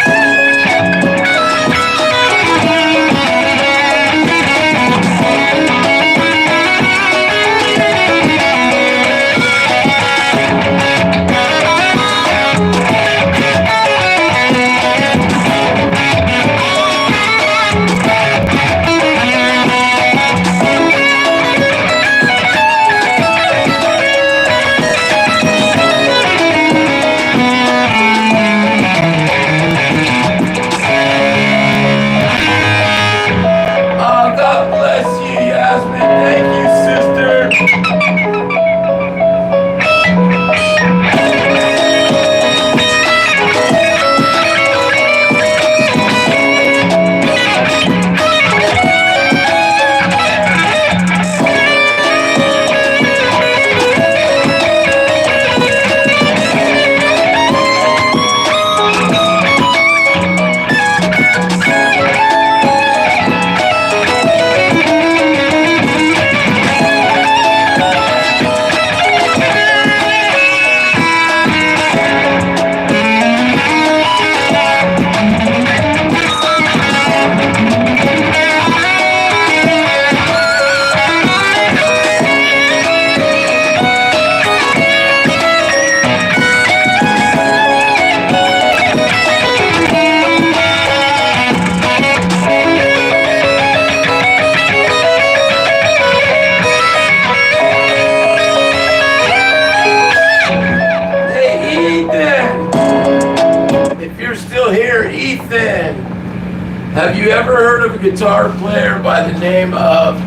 Have you ever heard of a guitar player by the name of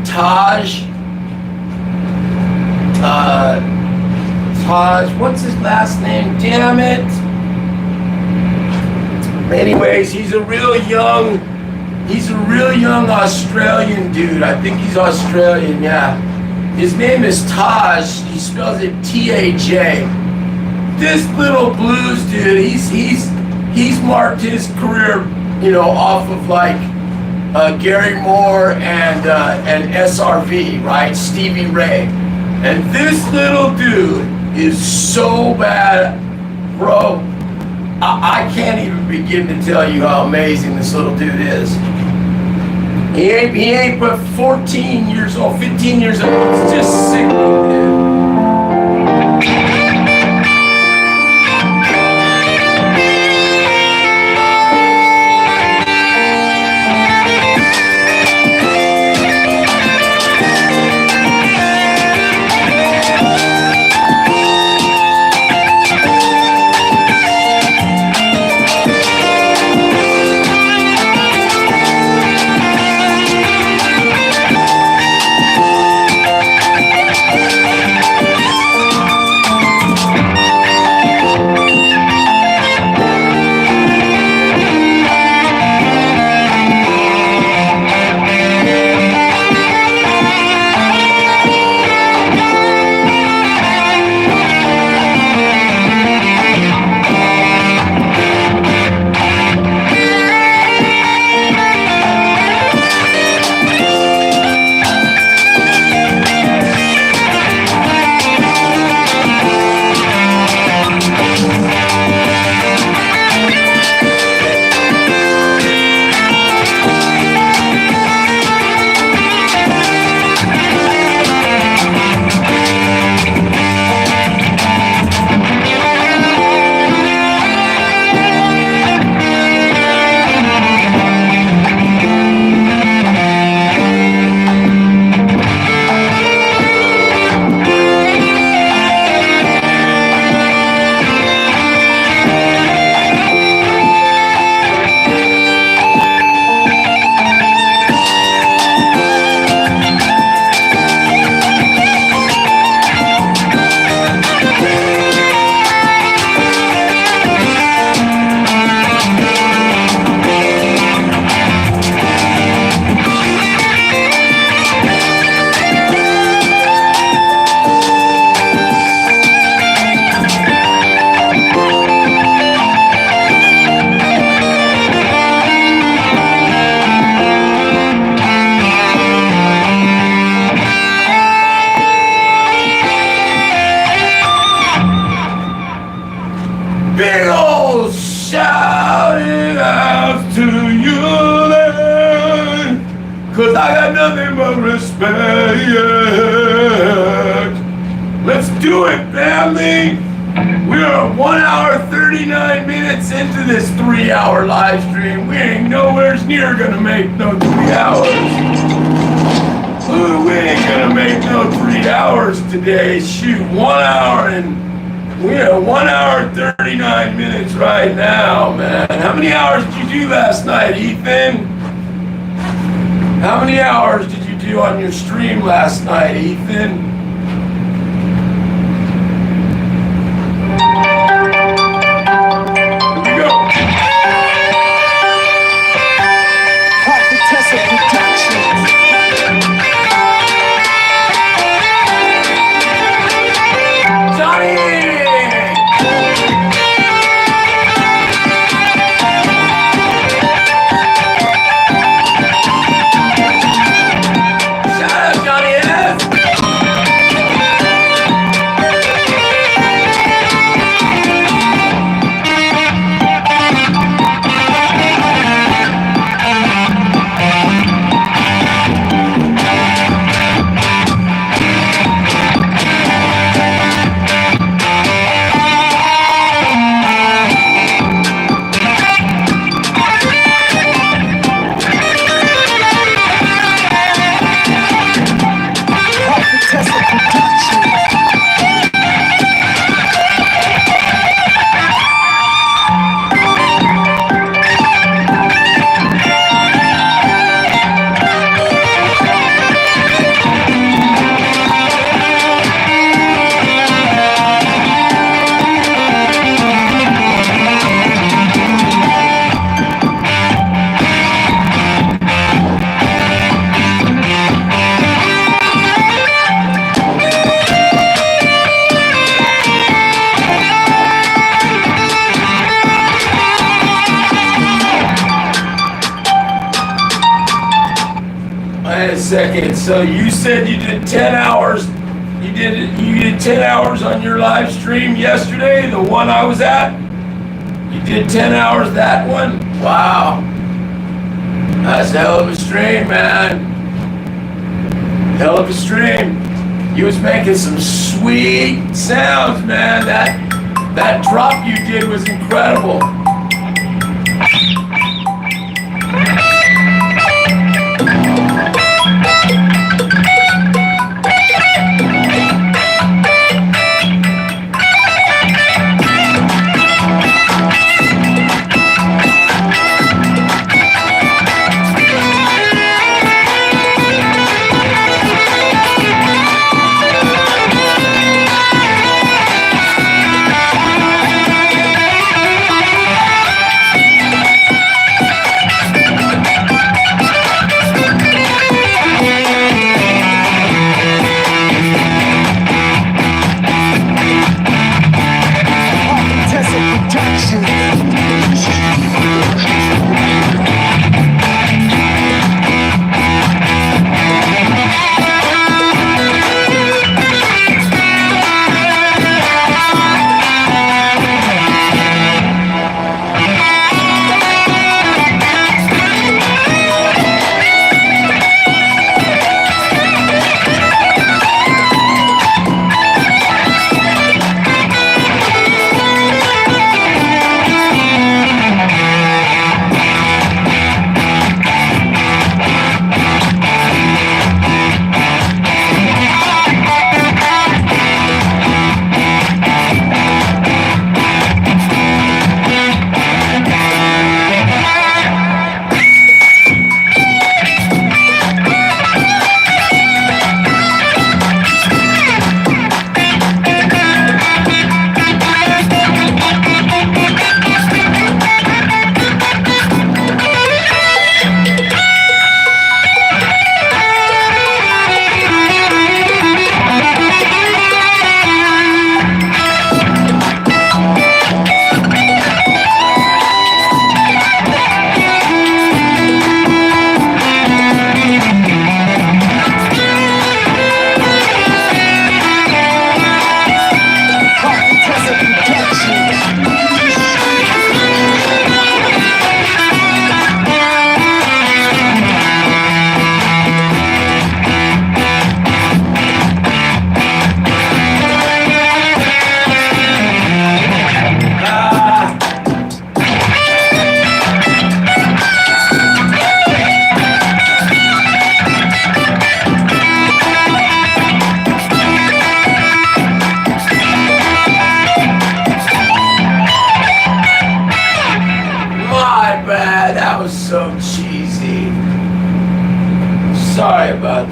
Taj? Taj, what's his last name? Damn it. Anyways, he's a real young Australian dude. I think he's Australian, yeah. His name is Taj. He spells it T-A-J. This little blues dude, he's marked his career, you know, off of like Gary Moore and SRV, right? Stevie Ray. And this little dude is so bad, bro. I can't even begin to tell you how amazing this little dude is. He ain't but 14 years old, 15 years old. It's just sickening, dude. nothing but respect. Let's do it, family. We are 1 hour 39 minutes into this 3-hour live stream. We ain't nowhere near gonna make no 3 hours. Ooh, we ain't gonna make no 3 hours today. Shoot, 1 hour and we are 1 hour 39 minutes right now, man. How many hours did you do last night, Ethan? How many hours did you do on your stream last night, Ethan? Here we go. Prophetessa Productions. Johnny! Shout out, Johnny S. Prophetessa Productions. Wait a second. So you said you did 10 hours. You did 10 hours on your live stream yesterday, the one I was at? You did 10 hours that one? Wow. That's a hell of a stream, man. Hell of a stream. You was making some sweet sounds, man. That drop you did was incredible.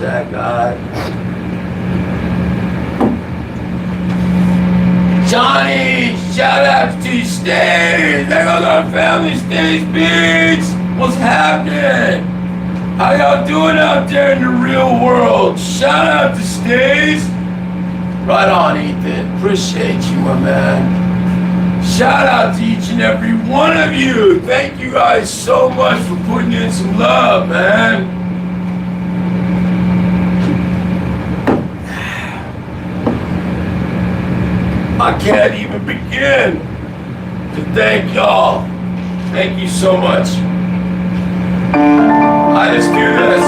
that guy. Johnny, shout out to you, Stays. There goes our family, Stays Beach. What's happening? How y'all doing out there in the real world? Shout out to Stays. Right on, Ethan. Appreciate you, my man. Shout out to each and every one of you. Thank you guys so much for putting in some love, man. I can't even begin to thank y'all. Thank you so much. Let's do this.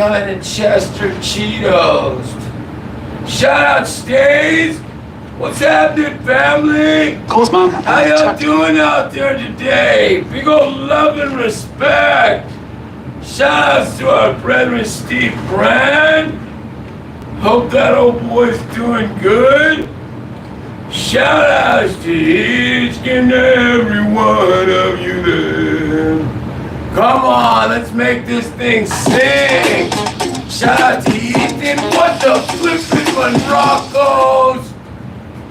Kind of Chester Cheetos. Shout out Stays. What's happening, family? Of course, Mom. How y'all doing out there today? Big old love and respect. Shout outs to our brethren Steve Brand. Hope that old boy's doing good. Shout outs to each and every one of you there. Come on, let's make this thing sing. Shout out to Ethan. What the flippin' Monrocos?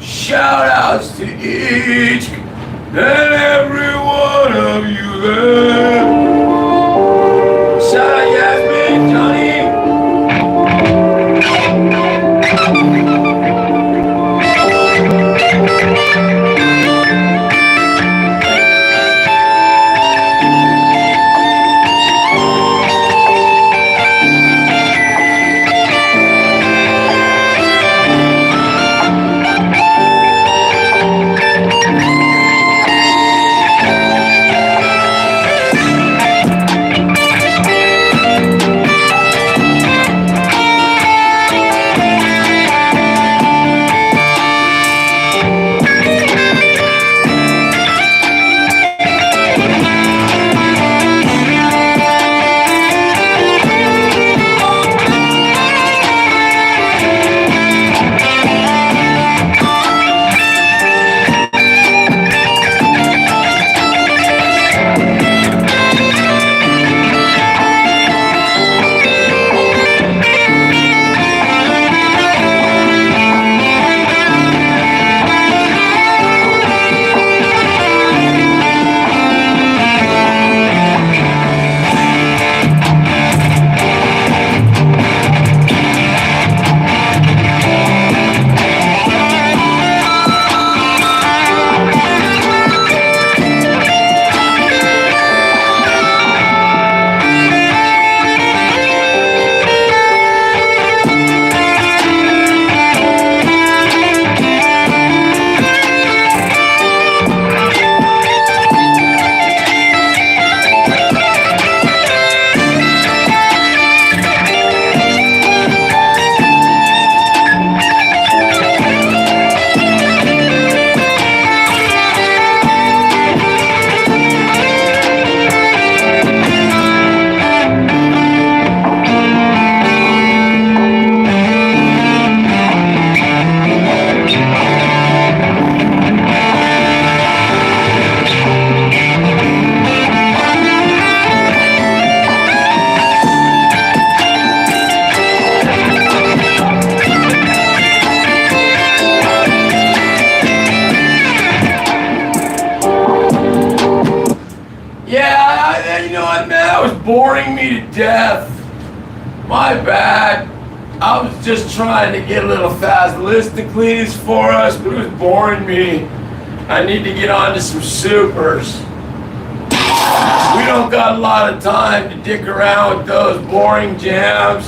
Shout outs to each and every one of you there. Shout out Yasmin, Johnny. boring me to death. My bad. I was just trying to get a little fast list of cleans for us, but it was boring me. I need to get on to some supers. We don't got a lot of time to dick around with those boring jams.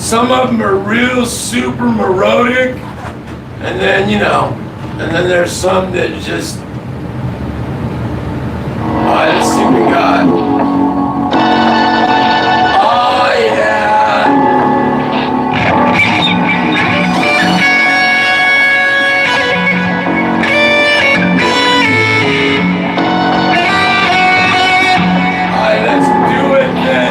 Some of them are real super moronic, and then, and then there's some that just, let's see what we got. Oh, yeah. All right, let's do it then,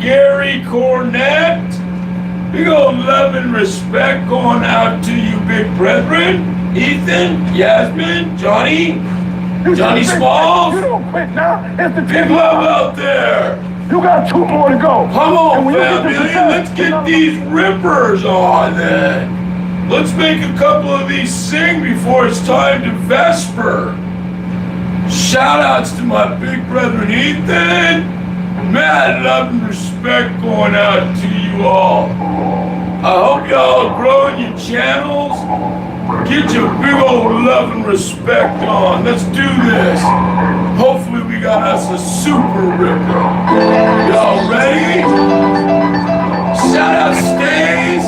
Gary Cornett. Big old love and respect going out to you, big brethren. Ethan, Yasmin, Johnny Smalls. You don't quit now. It's the Big love out there. You got 2 more to go. Come on, And when you get family. to success, Let's get these rippers on then. Let's make a couple of these sing before it's time to Vesper. Shout outs to my big brethren Ethan. Mad love and respect going out to you all. I hope y'all are growing your channels. Get your big old love and respect on. Let's do this. Hopefully we got us a super ripper. Y'all ready? Shout out Stays.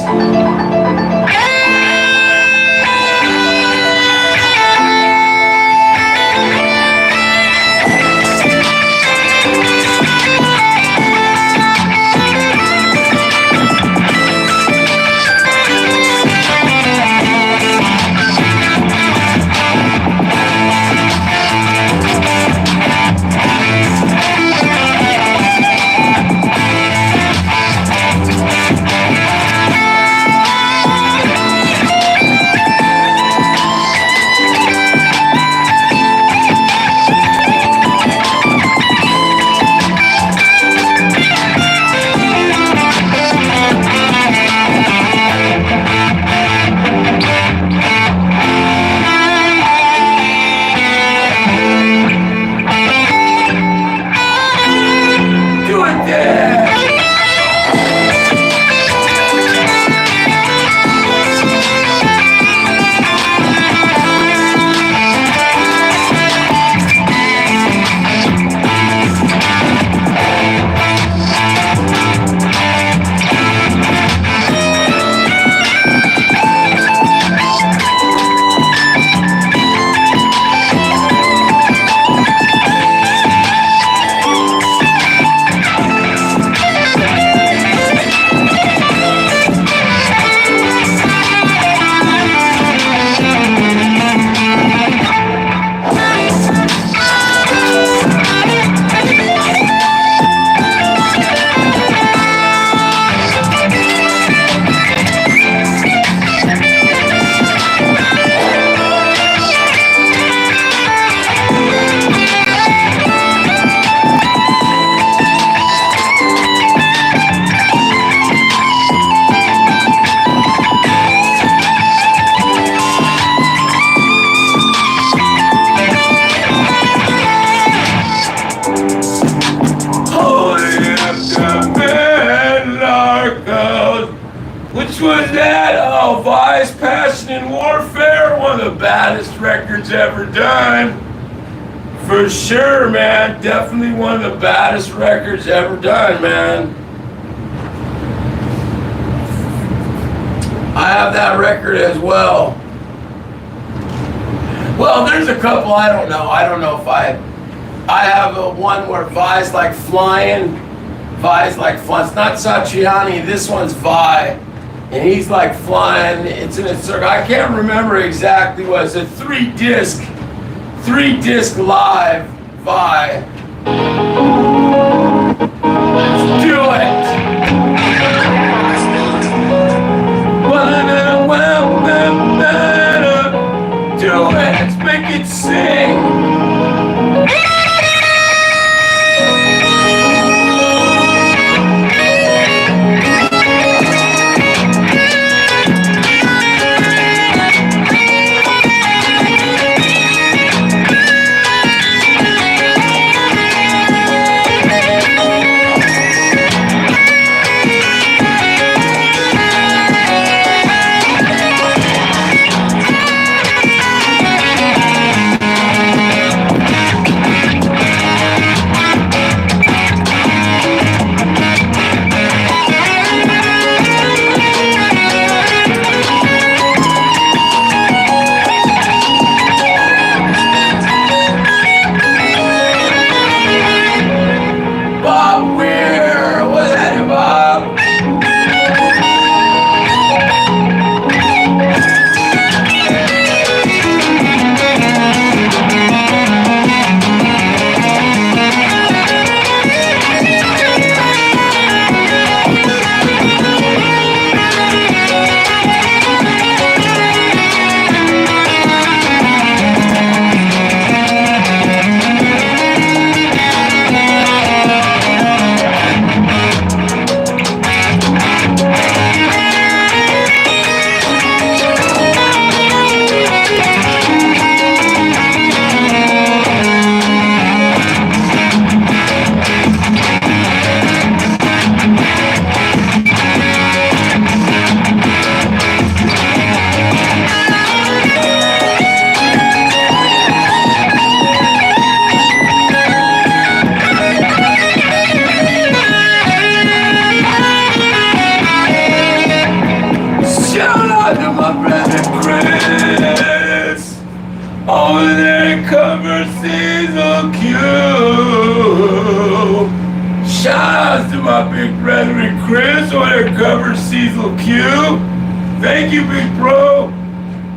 Which was that? Oh, Vice, Passion and Warfare, one of the baddest records ever done. For sure, man. Definitely one of the baddest records ever done, man. I have that record as well. Well, there's a couple, I don't know if I have a one where Vi's like flying. Vi's like flying. It's not Satriani, this one's Vi. And he's like flying, it's in a circle. I can't remember exactly what it's a three disc live Vi. Let's do it. Do it, let's make it sing. Thank you, big bro.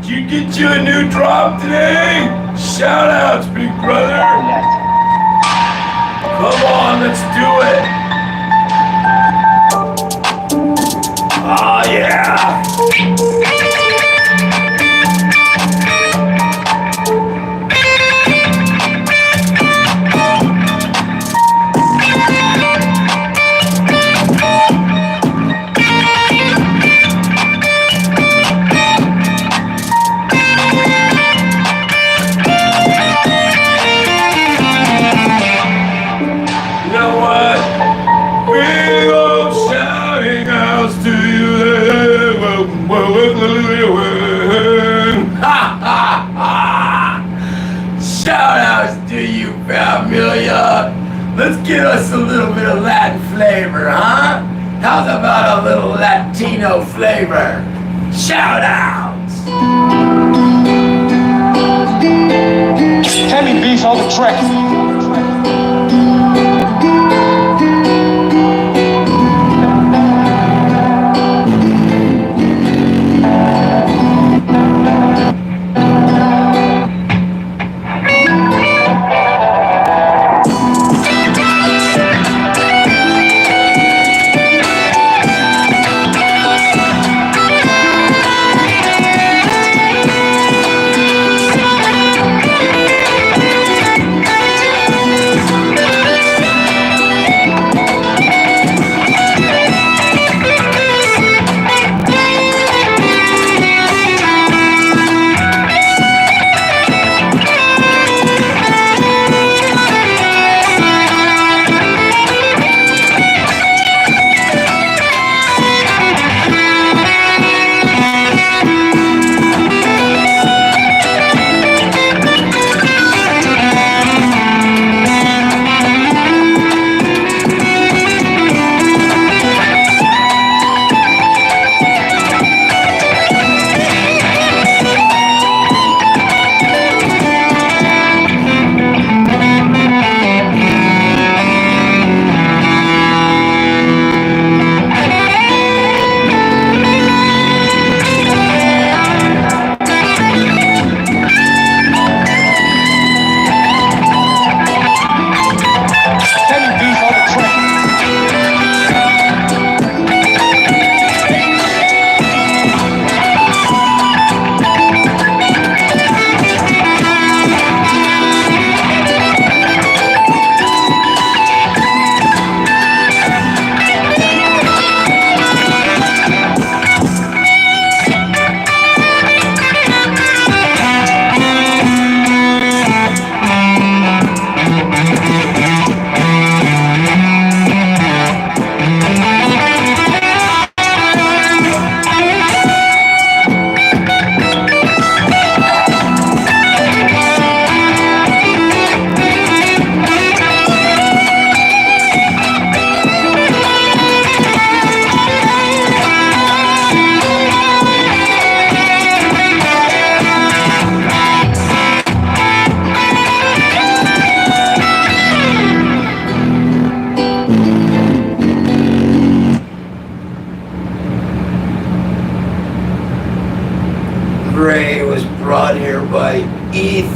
Did you get you a new drop today? Shout outs, big brother. Come on, let's do it. Oh, yeah. Shout outs to you, familia. Let's get us a little bit of Latin flavor, huh? How's about a little Latino flavor? Shout outs. Heavy beef on the track.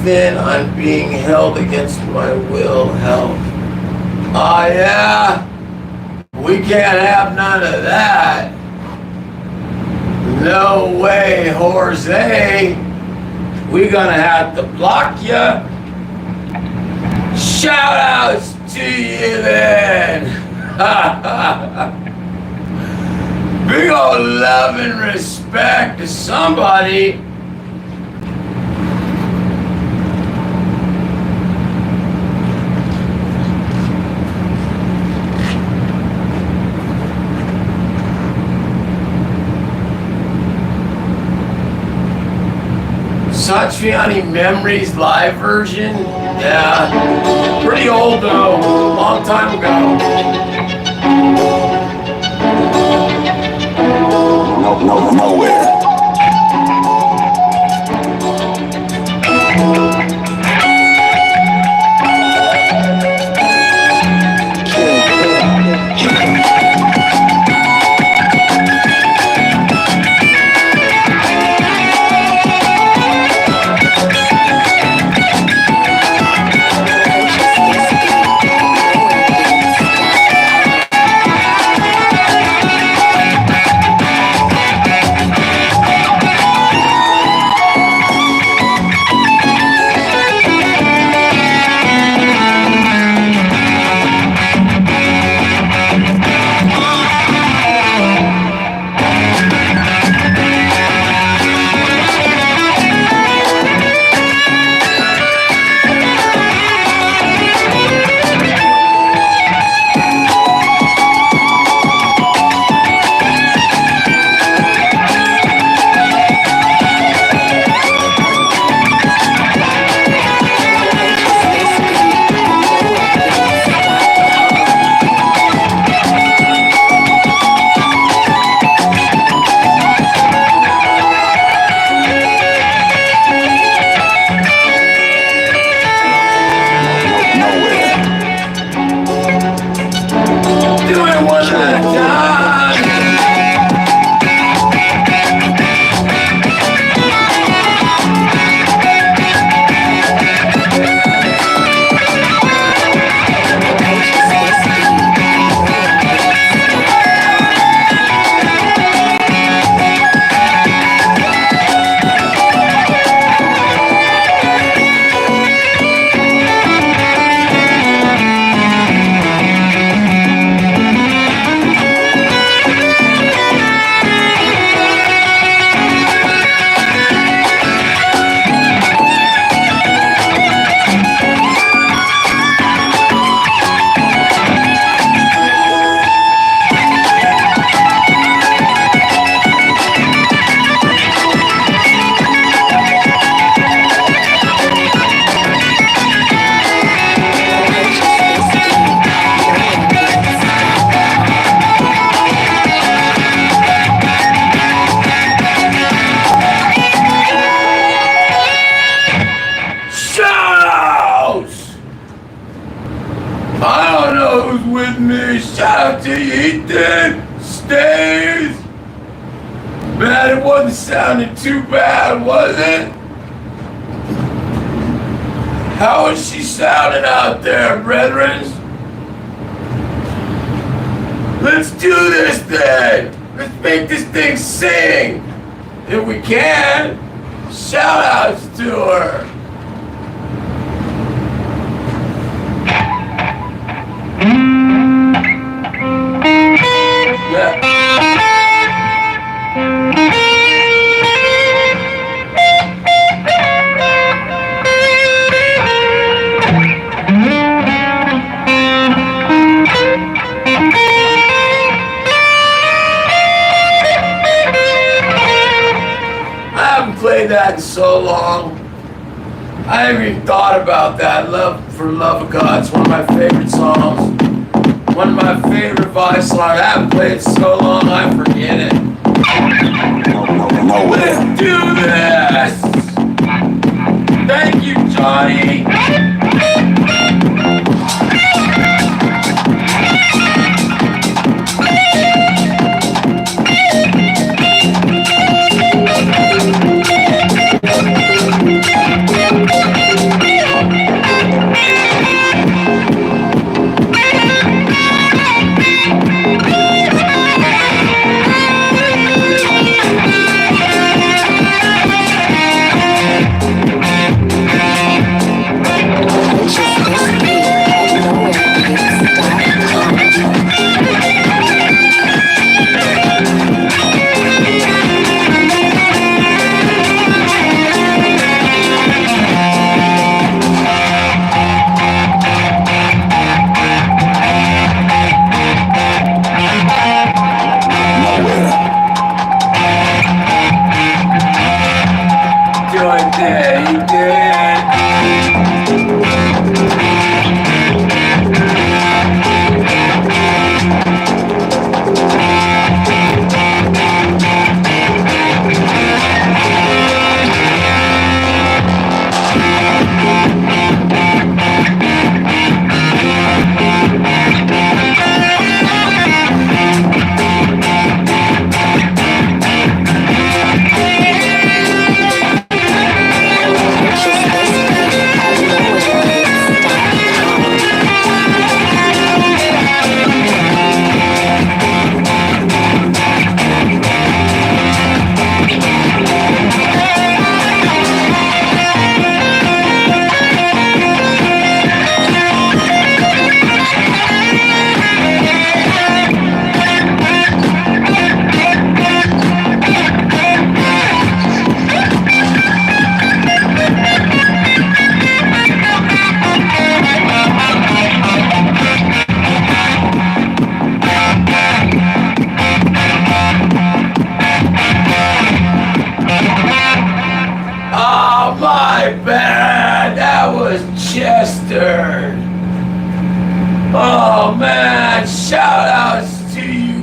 thin, I'm being held against my will, help. Ah, yeah? We can't have none of that. No way, Jose. We gonna have to block ya. Shout outs to you then. Big old love and respect to somebody. Satriani Memories live version? Yeah. Pretty old though. Long time ago. Nowhere. with me. Shout out to Ethan Stays. Man, it wasn't sounding too bad, was it? How is she sounding out there, brethren? Let's do this then. Let's make this thing sing. If we can. Shout outs to her. Yeah. Played that in so long. I haven't even thought about that. For Love of God. It's one of my favorite songs. One of my favorite Vice songs. I haven't played it so long I forget it. No way. Let's do this! Thank you, Johnny!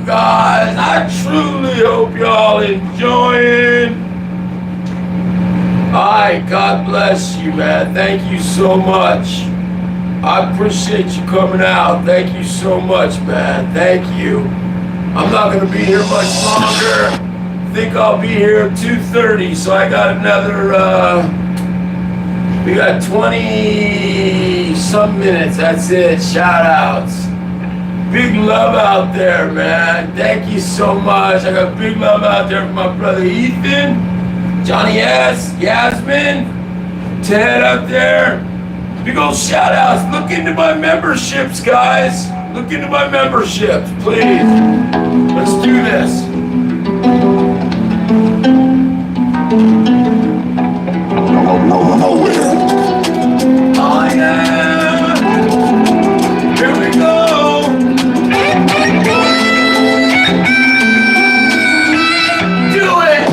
guys. I truly hope y'all enjoying. Alright, God bless you, man. Thank you so much. I appreciate you coming out. Thank you so much, man. Thank you. I'm not going to be here much longer. I think I'll be here at 2:30, so I got another, we got 20-some minutes. That's it. Shout outs. Big love out there, man. Thank you so much. I got big love out there for my brother Ethan, Johnny S, Yasmin, Ted up there. Big old shout outs. Look into my memberships, guys. Look into my memberships, please. Let's do this. Nowhere. Oh yeah. Here we go. Do it.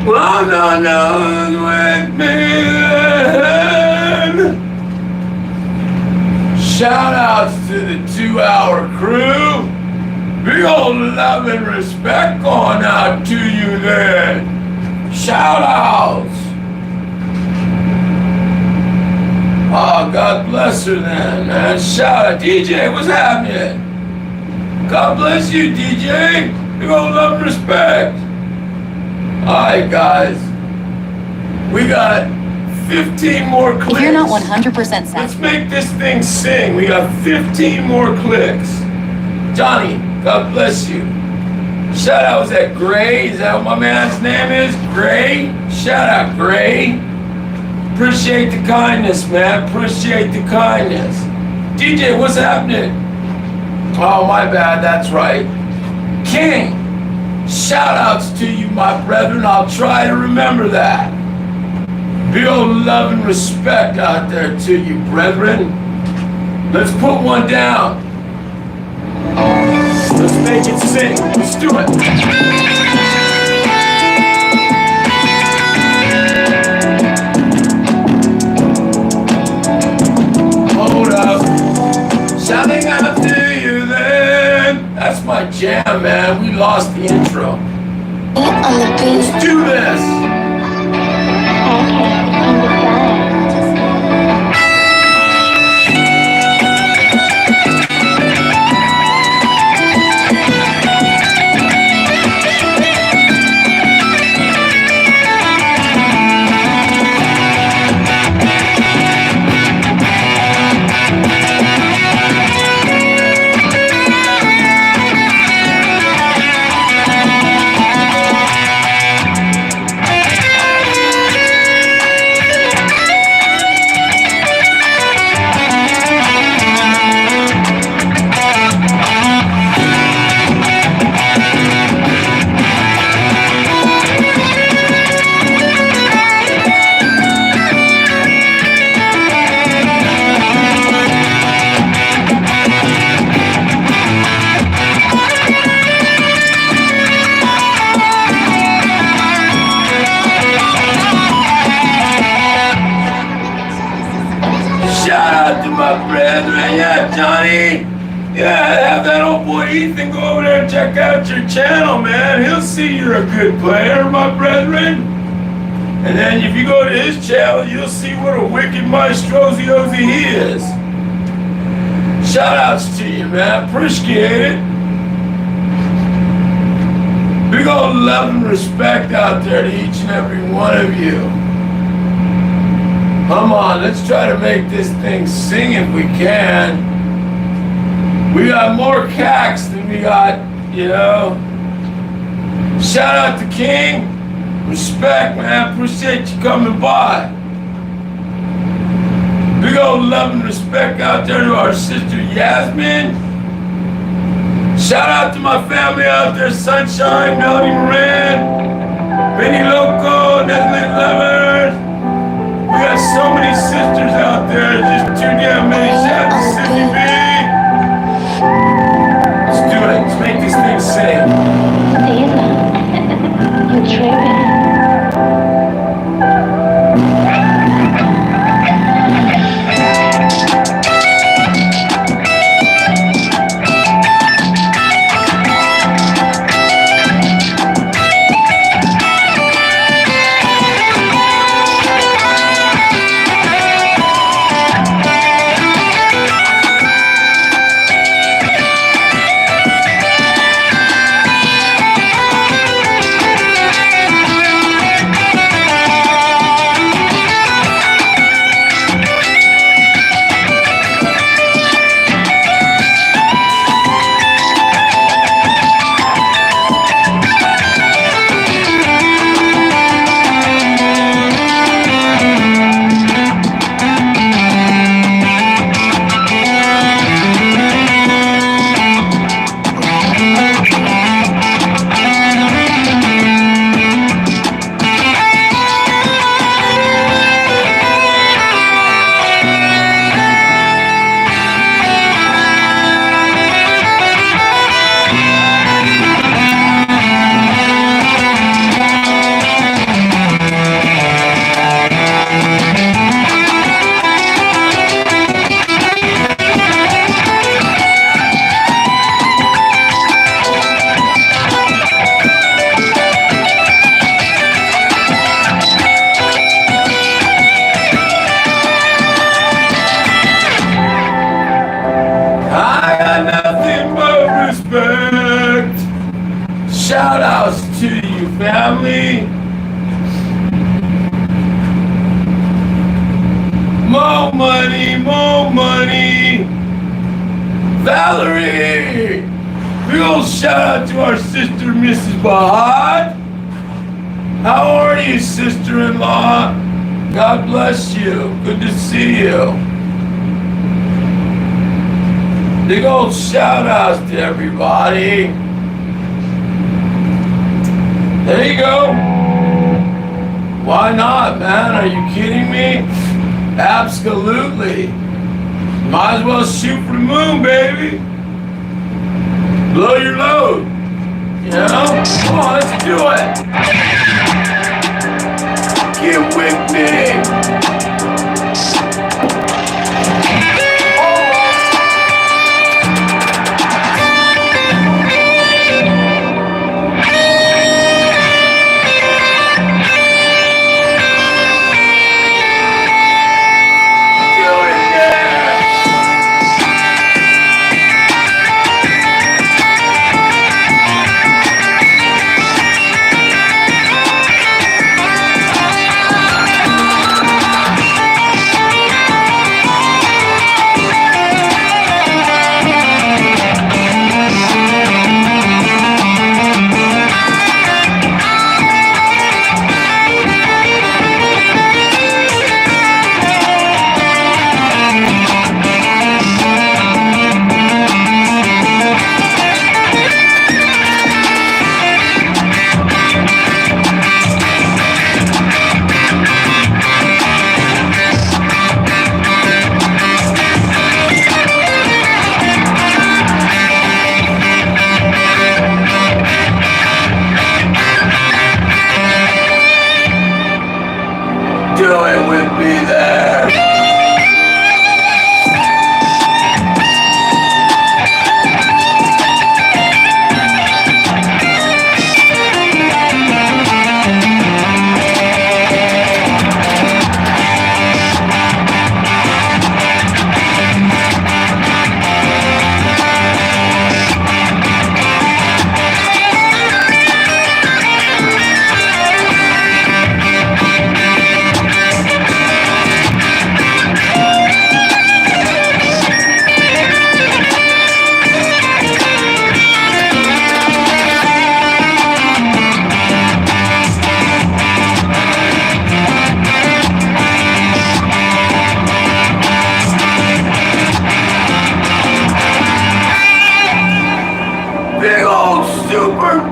Well, I'm not with me then. Shout outs to the 2-hour crew. Big old love and respect going out to you then. Shout outs. Oh, God bless her then, man. Shout out. DJ, what's happening? God bless you, DJ. Big old love and respect. Alright, guys. We got 15 more clicks. If you're not 100% Let's satisfied, make this thing sing. We got 15 more clicks. Johnny, God bless you. Shout out, was that Gray? Is that what my man's name is? Gray? Shout out, Gray. Appreciate the kindness, man. Appreciate the kindness. DJ, what's happening? Oh, my bad. That's right. King, shout outs to you, my brethren. I'll try to remember that. Big old love and respect out there to you, brethren. Let's put one down. Let's make it sing. Let's do it. Hold up. Shouting out to you then. That's my jam, man. We lost the intro. On the beat. Let's do this. Shout out to my brethren, yeah, Johnny. Yeah, have that old boy Ethan go over there and check out your channel, man. He'll see you're a good player, my brethren. And then if you go to his channel, you'll see what a wicked maestrosi he is. Shout outs to you, man. Appreciate it. Big old love and respect out there to each and every one of you. Come on, let's try to make this thing sing if we can. We got more cacks than we got, you know. Shout out to King. Respect, man. Appreciate you coming by. Big old love and respect out there to our sister Yasmin. Shout out to my family out there, Sunshine, Melody Moran, Benny Loco, Nestle Lovers. We got so many sisters out there, just too damn many. Shout out to Cindy B. Let's do it. Let's make this thing sing. You're tripping. Shout outs to you, family. More money, more money. Valerie! Big old shout out to our sister, Mrs. Bahad. How are you, sister-in-law? God bless you. Good to see you. Big old shout outs to everybody. There you go. Why not, man? Are you kidding me? Absolutely. Might as well shoot for the moon, baby. Blow your load. You know? Come on, let's do it. Get with me.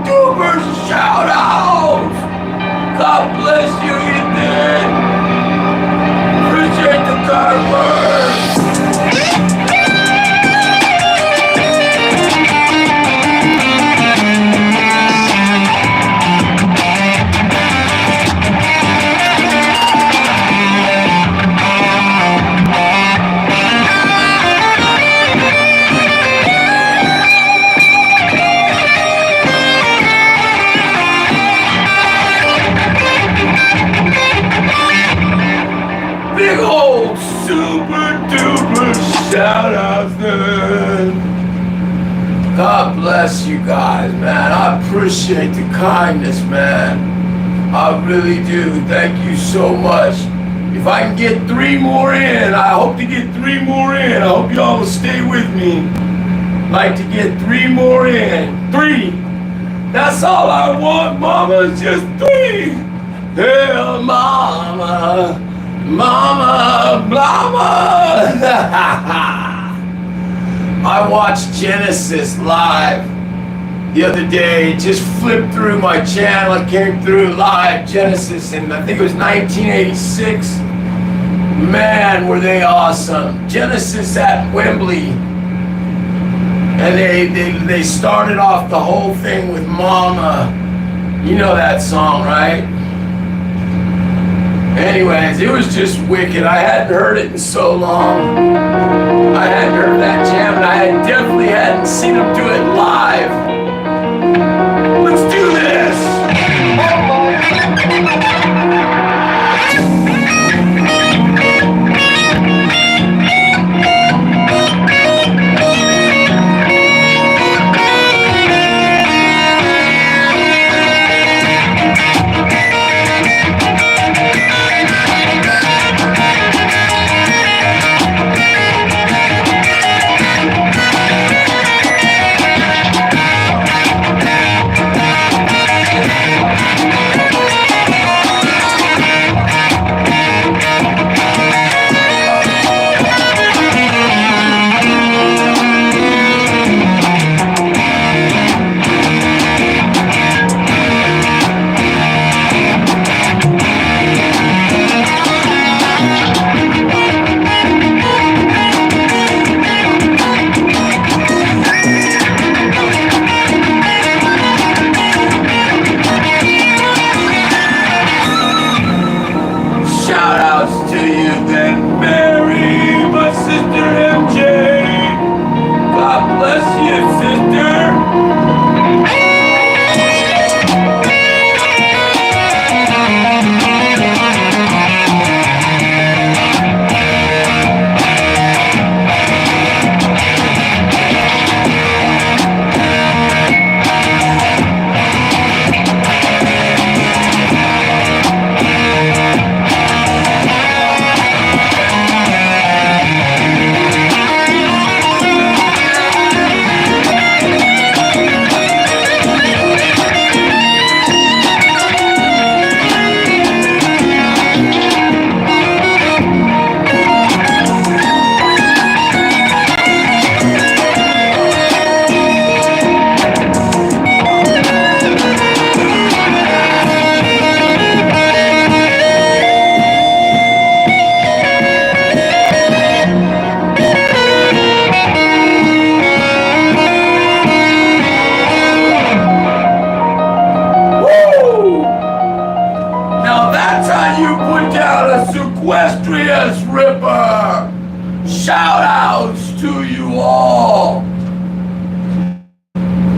duper shout outs. God bless you, Ethan. Appreciate the kind words. Big old super duper shout outs, man. God bless you guys, man. I appreciate the kindness, man. I really do. Thank you so much. If I can get 3 more in, I hope to get 3 more in. I hope y'all will stay with me. Like to get 3 more in. 3. That's all I want, mama. Just 3. Hell, mama. Mama, mama! I watched Genesis live the other day. It just flipped through my channel. It came through live, Genesis, and I think it was 1986. Man, were they awesome. Genesis at Wembley. And they started off the whole thing with Mama. You know that song, right? Anyways, it was just wicked. I hadn't heard it in so long. I hadn't heard that jam, and I definitely hadn't seen them do it live. Let's do this! Sequestrious Ripper! Shout outs to you all!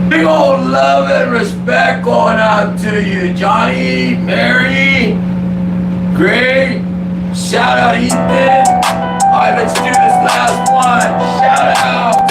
Big old love and respect going out to you, Johnny, Mary, Greg, shout out Ethan. Alright, let's do this last one. Shout outs!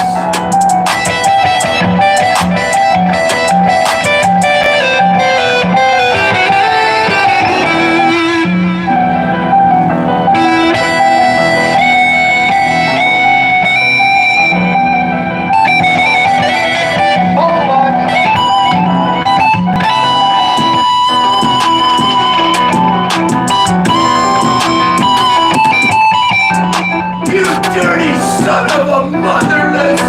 Dirty son of a motherless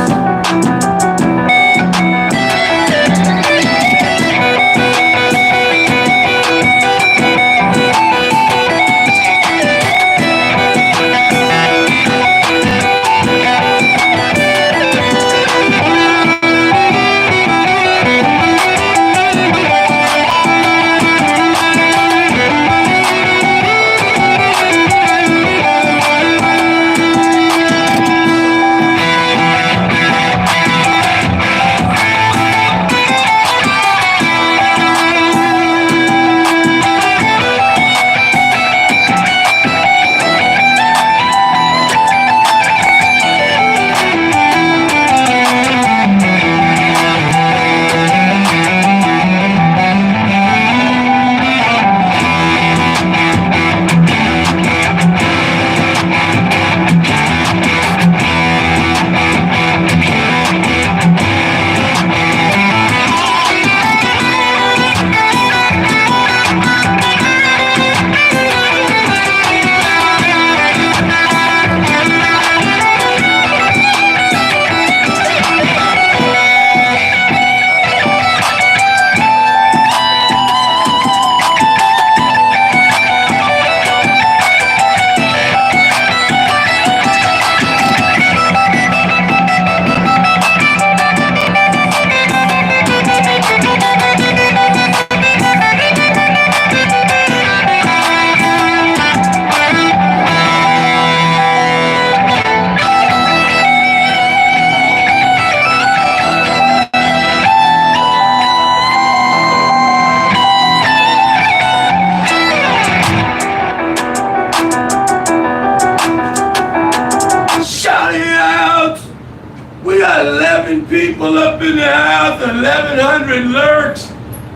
100 lurks.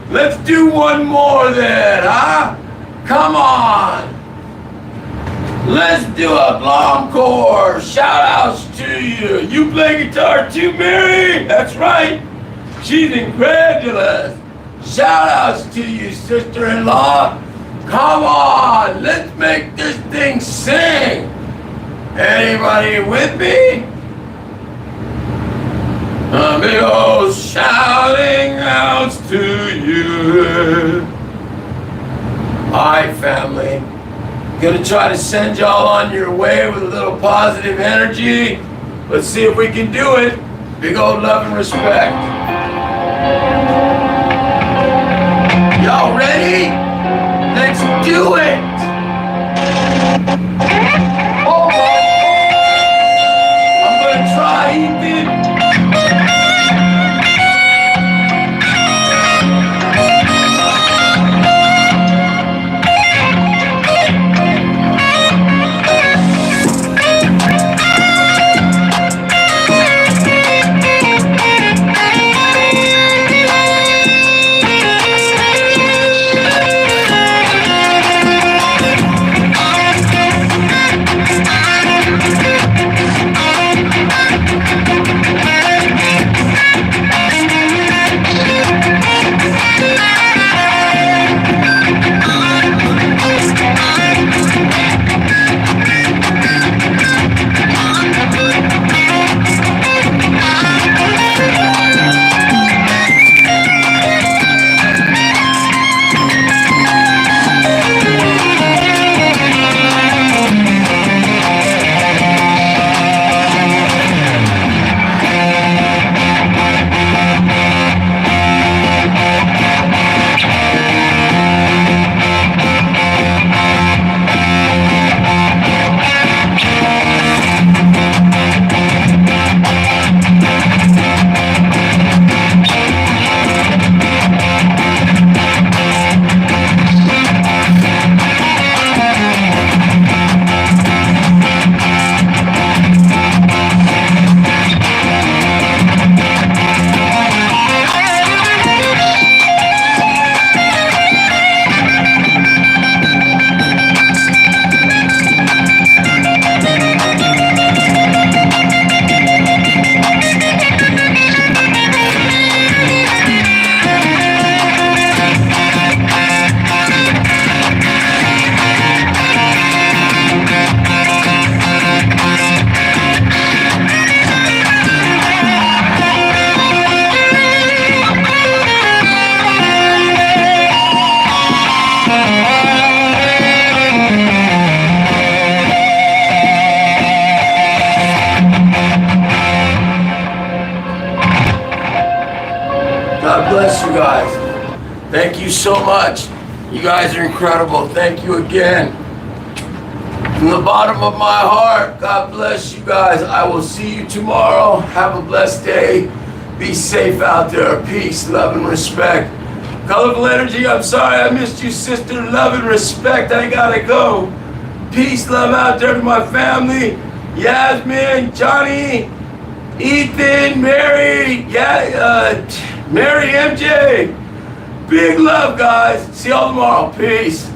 Let's do one more then, huh? Come on. Let's do a encore. Shout outs to you. You play guitar too, Mary? That's right. She's incredulous. Shout outs to you, sister-in-law. Come on, let's make this thing sing. Anybody with me? A big old shouting outs to you. Alright, family. Gonna try to send y'all on your way with a little positive energy. Let's see if we can do it. Big old love and respect. Y'all ready? Let's do it! Oh, I'm gonna try, Ethan. God bless you guys. Thank you so much. You guys are incredible. Thank you again. From the bottom of my heart, God bless you guys. I will see you tomorrow. Have a blessed day. Be safe out there. Peace, love, and respect. Colorful energy, I'm sorry I missed you, sister. Love and respect. I gotta go. Peace, love out there to my family. Yasmin, Johnny, Ethan, Mary, Mary, MJ. Big love, guys. See y'all tomorrow. Peace.